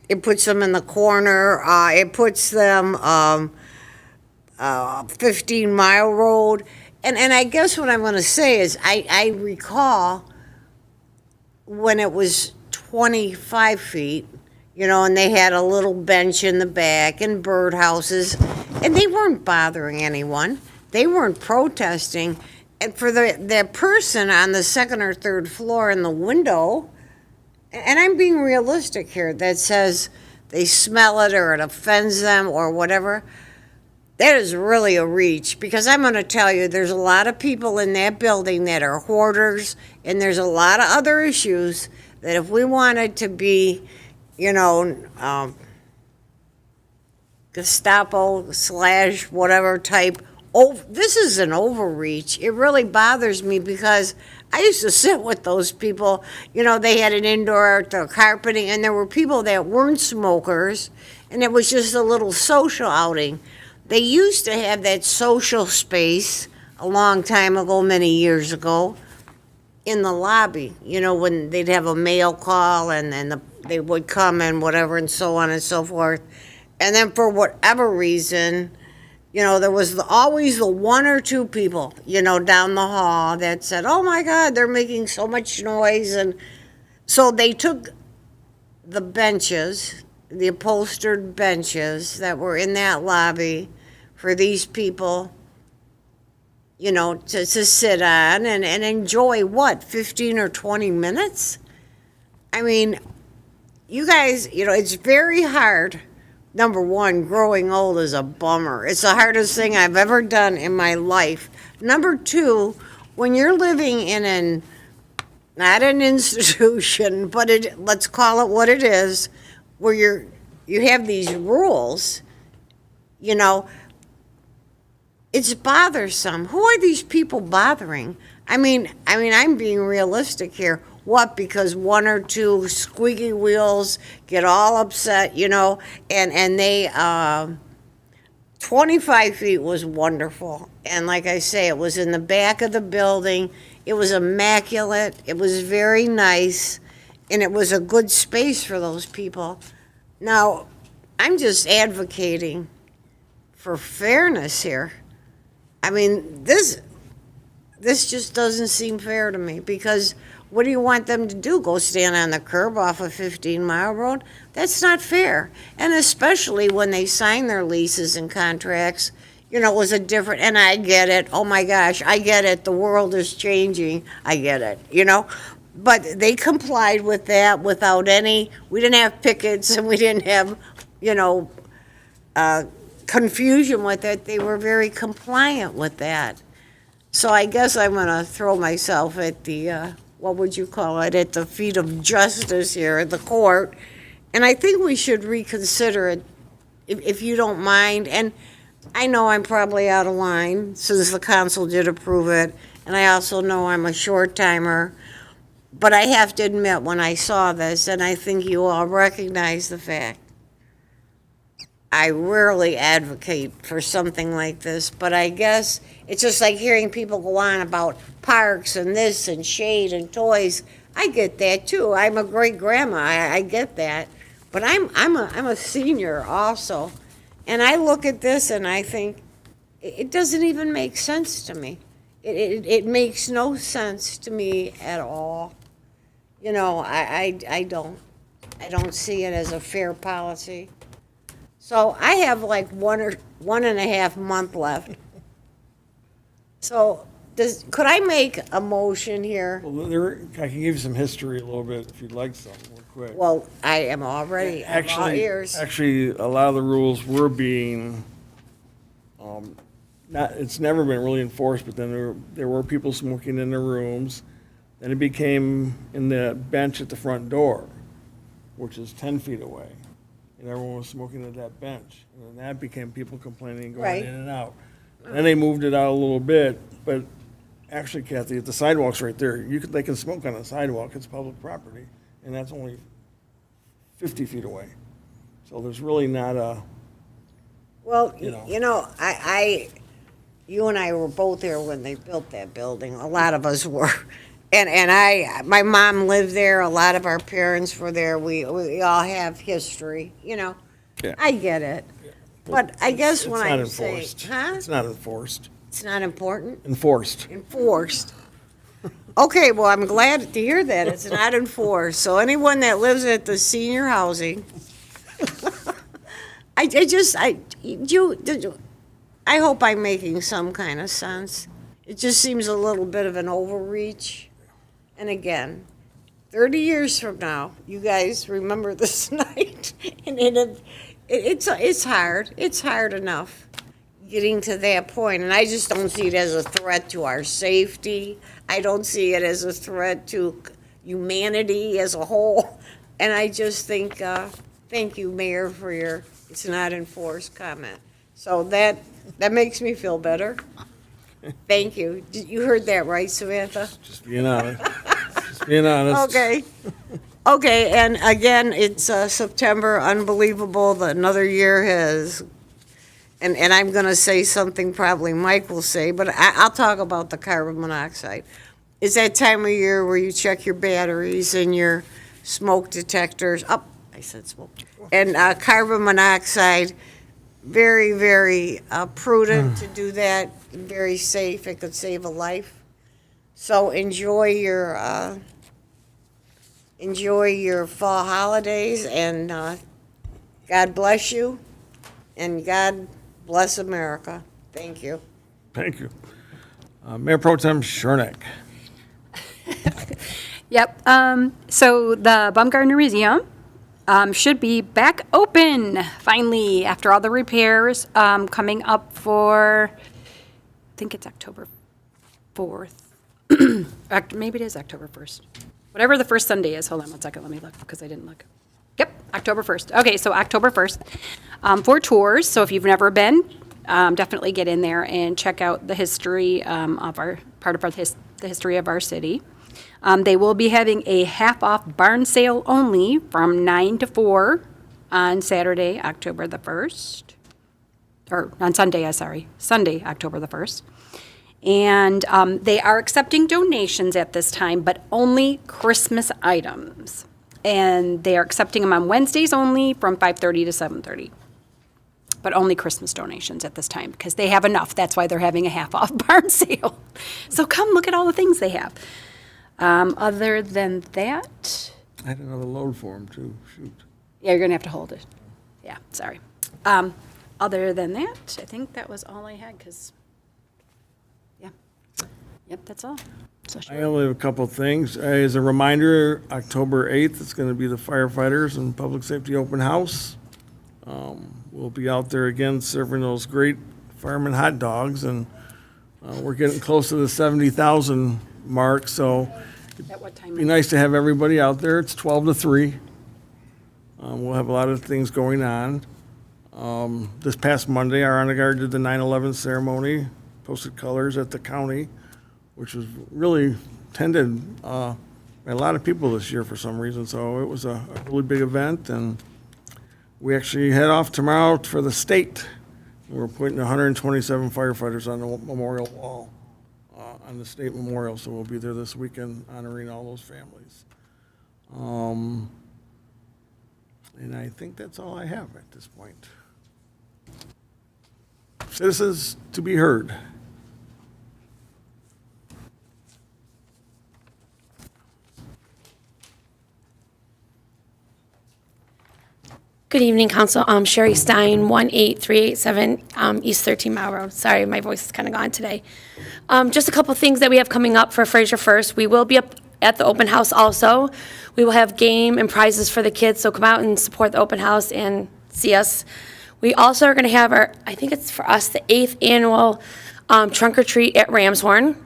Speaker 3: it puts them in the corner, it puts them 15 Mile Road. And I guess what I'm going to say is I recall when it was 25 feet, you know, and they had a little bench in the back and birdhouses, and they weren't bothering anyone. They weren't protesting. And for the person on the second or third floor in the window, and I'm being realistic here, that says they smell it or it offends them or whatever, that is really a reach, because I'm going to tell you, there's a lot of people in that building that are hoarders, and there's a lot of other issues that if we wanted to be, you know, Gestapo / whatever type, this is an overreach. It really bothers me because I used to sit with those people. You know, they had an indoor carpeting, and there were people that weren't smokers, and it was just a little social outing. They used to have that social space a long time ago, many years ago, in the lobby, you know, when they'd have a mail call and then they would come and whatever and so on and so forth. And then for whatever reason, you know, there was always the one or two people, you know, down the hall that said, oh my God, they're making so much noise. And so they took the benches, the upholstered benches that were in that lobby for these people, you know, to sit on and enjoy what, 15 or 20 minutes? I mean, you guys, you know, it's very hard. Number one, growing old is a bummer. It's the hardest thing I've ever done in my life. Number two, when you're living in not an institution, but let's call it what it is, where you have these rules, you know, it's bothersome. Who are these people bothering? I mean, I'm being realistic here. What, because one or two squeaky wheels get all upset, you know, and they, 25 feet was wonderful. And like I say, it was in the back of the building. It was immaculate. It was very nice. And it was a good space for those people. Now, I'm just advocating for fairness here. I mean, this just doesn't seem fair to me, because what do you want them to do? Go stand on the curb off of 15 Mile Road? That's not fair. And especially when they sign their leases and contracts, you know, it was a different, and I get it. Oh my gosh, I get it. The world is changing. I get it, you know. But they complied with that without we didn't have pickets and we didn't have, you know, confusion with it. They were very compliant with that. So I guess I'm going to throw myself at the, what would you call it, at the feet of justice here at the court. And I think we should reconsider it, if you don't mind. And I know I'm probably out of line since the council did approve it. And I also know I'm a short timer. But I have to admit, when I saw this, and I think you all recognize the fact, I rarely advocate for something like this, but I guess it's just like hearing people go on about parks and this and shade and toys. I get that too. I'm a great grandma. I get that. But I'm a senior also. And I look at this and I think it doesn't even make sense to me. It makes no sense to me at all. You know, I don't see it as a fair policy. So I have like 1.5 months left. So could I make a motion here?
Speaker 1: Well, I can give you some history a little bit if you'd like some, real quick.
Speaker 3: Well, I am already, I'm all ears.
Speaker 1: Actually, a lot of the rules were being, it's never been really enforced, but then there were people smoking in their rooms. Then it became in the bench at the front door, which is 10 feet away. And everyone was smoking at that bench. And then that became people complaining, going
Speaker 3: Right.
Speaker 1: in and out. Then they moved it out a little bit, but actually, Kathy, the sidewalk's right there. They can smoke on the sidewalk, it's public property, and that's only 50 feet away. So there's really not a,
Speaker 3: Well,
Speaker 1: you know.
Speaker 3: you know, you and I were both there when they built that building. A lot of us were. And my mom lived there. A lot of our parents were there. We all have history, you know.
Speaker 1: Yeah.
Speaker 3: I get it. But I guess when
Speaker 1: It's not
Speaker 3: I say,
Speaker 1: enforced.
Speaker 3: huh?
Speaker 1: It's not enforced.
Speaker 3: It's not important?
Speaker 1: Enforced.
Speaker 3: Enforced. Okay, well, I'm glad to hear that. It's not enforced. So anyone that lives at the senior housing, I hope I'm making some kind of sense. It just seems a little bit of an overreach. And again, 30 years from now, you guys remember this night, and it's hard. It's hard enough getting to that point, and I just don't see it as a threat to our safety. I don't see it as a threat to humanity as a whole. And I just think, thank you, Mayor, for your "it's not enforced" comment. So that makes me feel better. Thank you. You heard that right, Samantha?
Speaker 1: Just being honest. Just being honest.
Speaker 3: Okay. Okay, and again, it's September, unbelievable that another year has, and I'm going to say something probably Mike will say, but I'll talk about the carbon monoxide. It's that time of year where you check your batteries and your smoke detectors. Oh, I said smoke. And carbon monoxide, very, very prudent to do that, very safe. It could save a life. So enjoy your fall holidays, and God bless you, and God bless America. Thank you.
Speaker 1: Thank you. Mayor Pro Tem Schornick.
Speaker 4: Yep. So the Baumgartner Museum should be back open finally after all the repairs, coming up for, I think it's October 4th. Maybe it is October 1st. Whatever the first Sunday is. Hold on one second. Let me look because I didn't look. Yep, October 1st. Okay, so October 1st for tours. So if you've never been, definitely get in there and check out the history of the history of our city. They will be having a half-off barn sale only from 9 to 4 on Saturday, October the 1st. Or on Sunday, Sunday, October the 1st. And they are accepting donations at this time, but only Christmas items. And they are accepting them on Wednesdays only from 5:30 to 7:30. But only Christmas donations at this time because they have enough. That's why they're having a half-off barn sale. So come look at all the things they have. Other than that,
Speaker 1: I had another load for him, too. Shoot.
Speaker 4: yeah, you're going to have to hold it. Yeah, sorry. Other than that, I think that was all I had because, yeah. Yep, that's all. So
Speaker 1: I only have a couple of things. As a reminder, October 8th, it's going to be the firefighters and public safety open house. We'll be out there again serving those great fireman hot dogs, and we're getting close to the 70,000 mark, so
Speaker 4: At what time?
Speaker 1: it'd be nice to have everybody out there. It's 12 to 3. We'll have a lot of things going on. This past Monday, our Honor Guard did the 9/11 ceremony, posted colors at the county, which was really attended by a lot of people this year for some reason. So it was a really big event, and we actually head off tomorrow for the state. We're putting 127 firefighters on the memorial wall, on the state memorial, so we'll be there this weekend honoring all those families. And I think that's all I have at this point. Citizens to be heard.
Speaker 13: Good evening, Council. Sherry Stein, 18387 East 13 Mile Road. Sorry, my voice is kind of gone today. Just a couple things that we have coming up for Fraser First. We will be up at the open house also. We will have game and prizes for the kids, so come out and support the open house and see us. We also are going to have our, I think it's for us, the 8th annual trunk or treat at Ramshorn.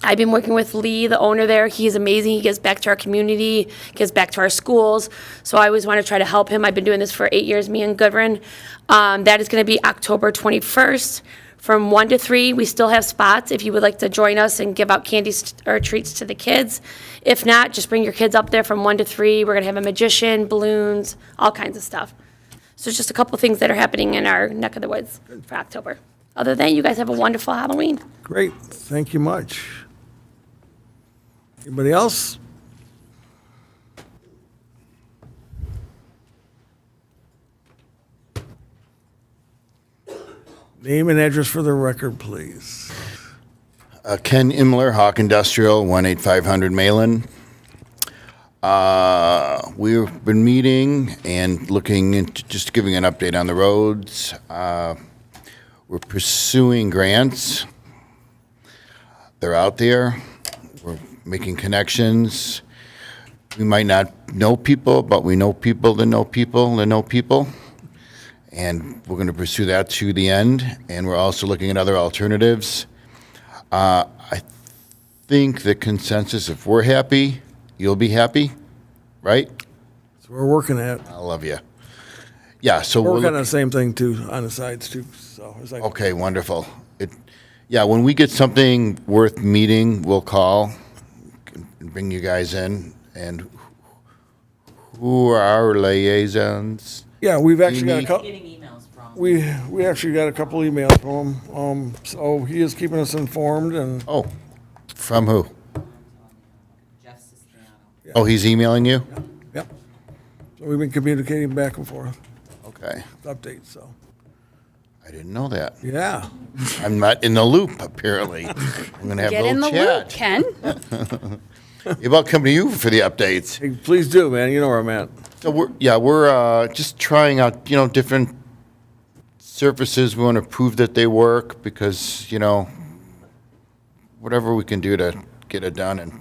Speaker 13: I've been working with Lee, the owner there. He's amazing. He gives back to our community, gives back to our schools. So I always want to try to help him. I've been doing this for 8 years, me and Goodrin. That is going to be October 21st from 1 to 3. We still have spots if you would like to join us and give out candies or treats to the kids. If not, just bring your kids up there from 1 to 3. We're going to have a magician, balloons, all kinds of stuff. So just a couple of things that are happening in our neck of the woods for October. Other than that, you guys have a wonderful Halloween.
Speaker 1: Great, thank you much. Anybody else? Name and address for the record, please.
Speaker 14: Ken Imler, Hawk Industrial, 18500 Malin. We've been meeting and looking into just giving an update on the roads. We're pursuing grants. They're out there. We're making connections. We might not know people, but we know people that know people that know people. And we're going to pursue that to the end. And we're also looking at other alternatives. I think the consensus, if we're happy, you'll be happy, right?
Speaker 1: So we're working at,
Speaker 14: I love you. Yeah, so
Speaker 1: we're
Speaker 14: we're
Speaker 1: working on the
Speaker 14: looking,
Speaker 1: same thing too, on the sides too, so it's like.
Speaker 14: okay, wonderful. Yeah, when we get something worth meeting, we'll call and bring you guys in. And who are our liaisons?
Speaker 1: Yeah, we've actually got a
Speaker 14: Amy?
Speaker 1: couple.
Speaker 5: Getting emails from.
Speaker 1: We actually got a couple emails from him, so he is keeping us informed and,
Speaker 14: Oh, from who?
Speaker 5: Jeff Sistiano.
Speaker 14: Oh, he's emailing you?
Speaker 1: yep. So we've been communicating back and forth,
Speaker 14: Okay,
Speaker 1: updates, so,
Speaker 14: I didn't know that.
Speaker 1: yeah.
Speaker 14: I'm not in the loop, apparently. I'm gonna have a
Speaker 4: Get in the
Speaker 14: little
Speaker 4: loop,
Speaker 14: chat.
Speaker 4: Ken.
Speaker 14: About coming to you for the updates.
Speaker 1: Hey, please do, man, you know where I'm at.
Speaker 14: So we're just trying out, different surfaces. We want to prove that they work because, whatever we can do to get it done and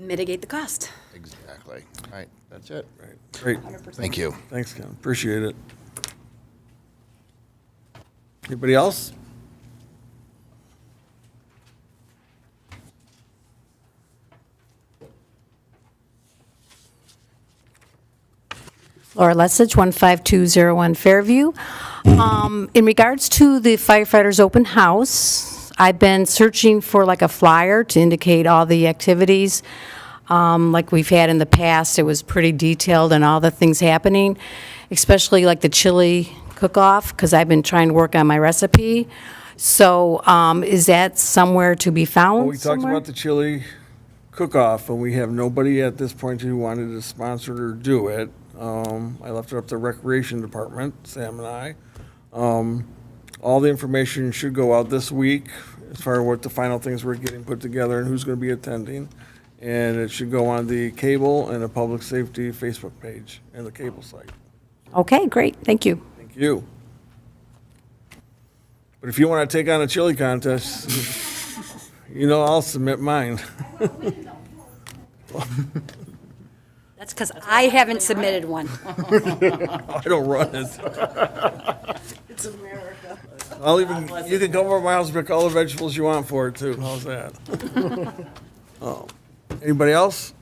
Speaker 4: Mitigate the cost.
Speaker 14: exactly. All right, that's it.
Speaker 1: Right, great,
Speaker 14: Thank you.
Speaker 1: thanks, Ken, appreciate it. Anybody else?
Speaker 12: Laura Lessig, 15201 Fairview. In regards to the firefighters' open house, I've been searching for like a flyer to indicate all the activities. Like we've had in the past, it was pretty detailed and all the things happening, especially like the chili cook-off, because I've been trying to work on my recipe. So is that somewhere to be found
Speaker 1: Well, we talked
Speaker 12: somewhere?
Speaker 1: about the chili cook-off, and we have nobody at this point who wanted to sponsor it or do it. I left it up to the Recreation Department, Sam and I. All the information should go out this week as far as what the final things we're getting put together and who's going to be attending. And it should go on the cable and the public safety Facebook page and the cable site.
Speaker 12: Okay, great, thank you.
Speaker 1: Thank you. But if you want to take on a chili contest, I'll submit mine.
Speaker 4: That's because I haven't submitted one.
Speaker 1: I don't run it.
Speaker 2: It's America.
Speaker 1: You can come over to my house and pick all the vegetables you want for it too. How's that? Oh. Anybody else?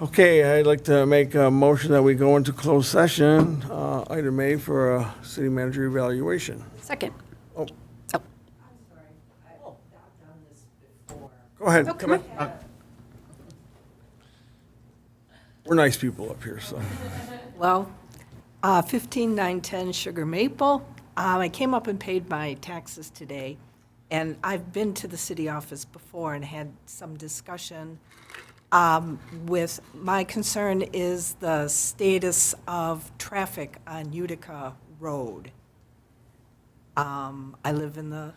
Speaker 1: Okay, I'd like to make a motion that we go into closed session, item A for a city manager evaluation.
Speaker 4: Second.
Speaker 1: Oh,
Speaker 4: Oh,
Speaker 1: go ahead. Come on. We're nice people up here, so.
Speaker 15: Well, 15910 Sugar Maple. I came up and paid my taxes today, and I've been to the city office before and had some discussion with, my concern is the status of traffic on Utica Road. I live in the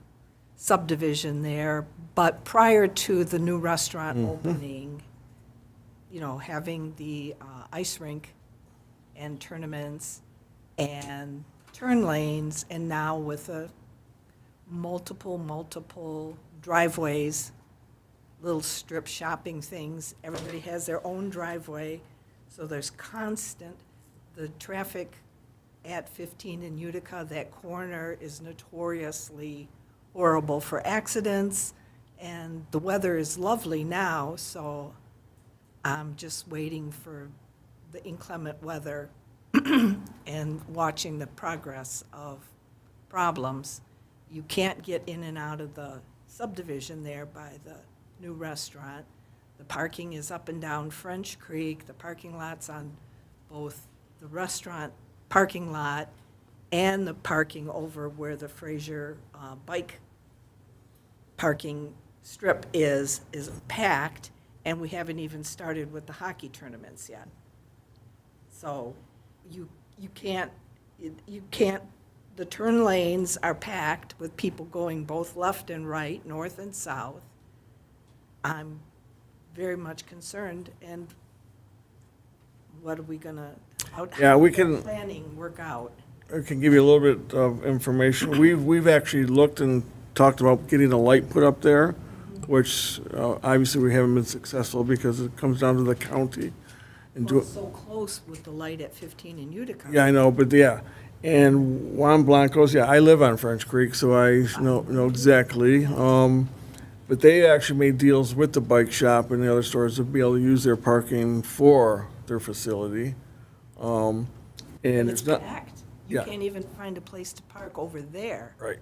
Speaker 15: subdivision there, but prior to the new restaurant opening, having the ice rink and tournaments and turn lanes, and now with a multiple driveways, little strip shopping things, everybody has their own driveway, so there's constant, the traffic at 15 in Utica, that corner is notoriously horrible for accidents, and the weather is lovely now, so I'm just waiting for the inclement weather and watching the progress of problems. You can't get in and out of the subdivision there by the new restaurant. The parking is up and down French Creek. The parking lot's on both the restaurant parking lot and the parking over where the Fraser bike parking strip is packed, and we haven't even started with the hockey tournaments yet. So you can't, you can't, the turn lanes are packed with people going both left and right, north and south. I'm very much concerned, and what are we gonna,
Speaker 1: Yeah, we
Speaker 15: how does
Speaker 1: can-
Speaker 15: planning work out?
Speaker 1: I can give you a little bit of information. We've actually looked and talked about getting a light put up there, which obviously we haven't been successful because it comes down to the county. And
Speaker 15: Well,
Speaker 1: do,
Speaker 15: so close with the light at 15 in Utica.
Speaker 1: yeah, I know, but yeah. And Juan Blanco's, yeah, I live on French Creek, so I know exactly. But they actually made deals with the bike shop and the other stores to be able to use their parking for their facility. And
Speaker 15: And
Speaker 1: it's
Speaker 15: it's
Speaker 1: not,
Speaker 15: packed. You
Speaker 1: yeah.
Speaker 15: can't even find a place to park over there.
Speaker 1: right.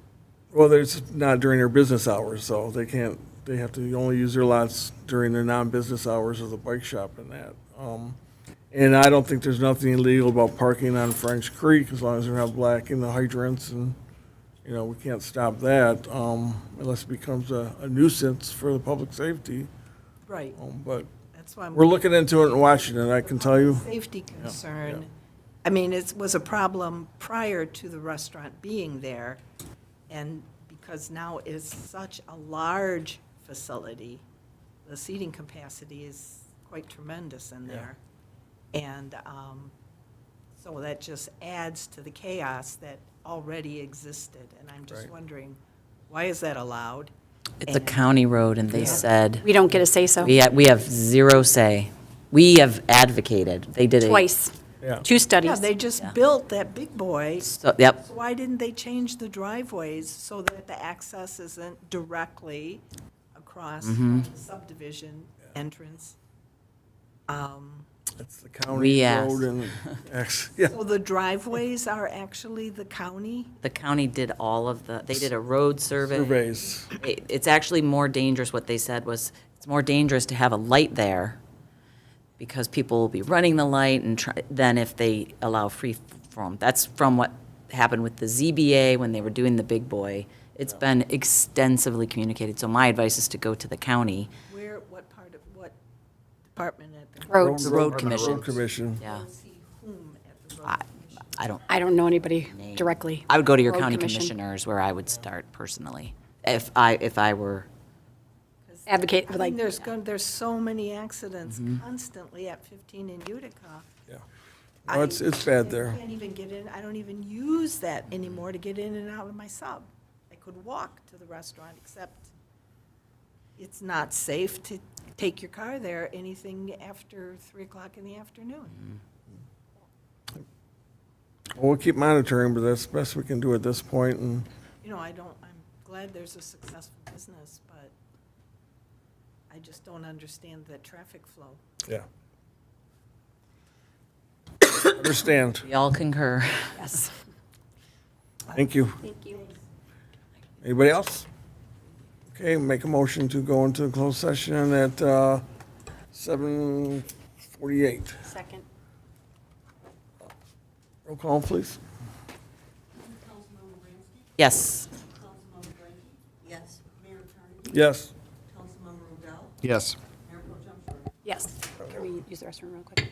Speaker 1: Well, there's not during their business hours, so they can't, they have to only use their lots during their non-business hours of the bike shop and that. And I don't think there's nothing illegal about parking on French Creek as long as they're not blocking the hydrants and, we can't stop that, unless it becomes a nuisance for the public safety.
Speaker 15: Right.
Speaker 1: But
Speaker 15: That's why I'm.
Speaker 1: we're looking into it and watching it, I can tell you.
Speaker 15: Safety concern. I mean, it was a problem prior to the restaurant being there, and because now it's such a large facility, the seating capacity is quite tremendous in there. And so that just adds to the chaos that already existed, and I'm just
Speaker 1: Right.
Speaker 15: wondering, why is that allowed?
Speaker 5: It's a
Speaker 15: And-
Speaker 5: county road, and they said,
Speaker 4: We don't get a say-so.
Speaker 5: we have zero say. We have advocated. They did
Speaker 4: Twice,
Speaker 1: Yeah.
Speaker 4: 2
Speaker 15: Yeah,
Speaker 4: studies.
Speaker 15: they just built that big boy.
Speaker 5: So, yep.
Speaker 15: So why didn't they change the driveways so that the access isn't directly across the subdivision entrance?
Speaker 1: It's the county
Speaker 5: We asked.
Speaker 1: road and, yeah.
Speaker 15: So the driveways are actually the county?
Speaker 5: The county did all of they did a road survey.
Speaker 1: Surveys.
Speaker 5: It's actually more dangerous, what they said was, it's more dangerous to have a light there because people will be running the light than if they allow free form. That's from what happened with the ZBA when they were doing the big boy. It's been extensively communicated, so my advice is to go to the county.
Speaker 15: Where, what part of, what department at the?
Speaker 4: Roads.
Speaker 5: The road commission.
Speaker 1: Road commission.
Speaker 5: Yeah.
Speaker 15: See whom at the road
Speaker 5: I,
Speaker 15: commission?
Speaker 5: I don't,
Speaker 4: I don't know anybody directly.
Speaker 5: I would go to your
Speaker 4: Road
Speaker 5: county
Speaker 4: commission.
Speaker 5: commissioners where I would start personally, if I were.
Speaker 4: Advocate,
Speaker 15: I mean,
Speaker 4: like,
Speaker 15: there's so many accidents constantly at 15 in Utica.
Speaker 1: Yeah. No, it's bad there.
Speaker 15: I can't even get in, I don't even use that anymore to get in and out of my sub. I could walk to the restaurant, except it's not safe to take your car there anything after 3 o'clock in the afternoon.
Speaker 1: Well, we'll keep monitoring, but that's the best we can do at this point, and
Speaker 15: I'm glad there's a successful business, but I just don't understand the traffic flow.
Speaker 1: yeah. Understand.
Speaker 5: We all concur.
Speaker 4: yes.
Speaker 1: Thank you.
Speaker 4: Thank you.
Speaker 1: Anybody else? Okay, make a motion to go into closed session at 7:48.
Speaker 4: Second.
Speaker 1: Roll call, please.
Speaker 5: Yes.
Speaker 15: Yes. Mayor Attorney,
Speaker 1: Yes.
Speaker 15: Councilmember Odell,
Speaker 6: Yes.
Speaker 15: Mayor Pro Tem Short.
Speaker 4: Yes. Can we use the restroom real quick?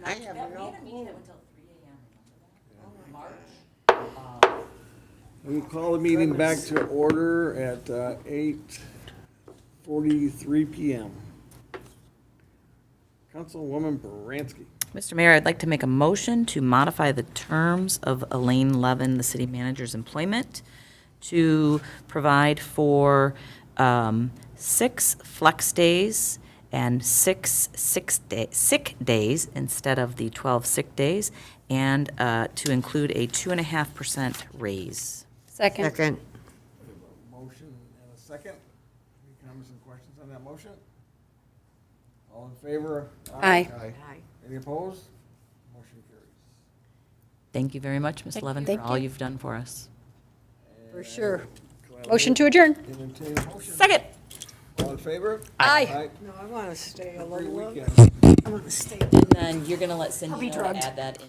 Speaker 3: I have no clue.
Speaker 1: We call the meeting back to order at 8:43 PM. Councilwoman Baranski.
Speaker 5: Mr. Mayor, I'd like to make a motion to modify the terms of Elaine Levin, the city manager's employment, to provide for 6 flex days and 6 sick days instead of the 12 sick days, and to include a 2.5% raise.
Speaker 4: Second.
Speaker 3: Second.
Speaker 1: Motion and a second. Any comments and questions on that motion? All in favor?
Speaker 4: Aye.
Speaker 1: Any opposed? Motion carries.
Speaker 5: Thank you very much, Ms. Levin, for
Speaker 4: thank
Speaker 5: all
Speaker 4: you.
Speaker 5: you've done for us.
Speaker 4: For sure.
Speaker 1: Glad
Speaker 4: Motion to adjourn.
Speaker 1: entertain a motion.
Speaker 5: Second.
Speaker 1: All in favor?
Speaker 4: Aye.
Speaker 15: No, I want to stay a
Speaker 1: Every
Speaker 15: little longer.
Speaker 1: weekend.
Speaker 15: I want to stay.
Speaker 5: And then you're going to let Cindy know to
Speaker 4: drugged.
Speaker 5: add that in.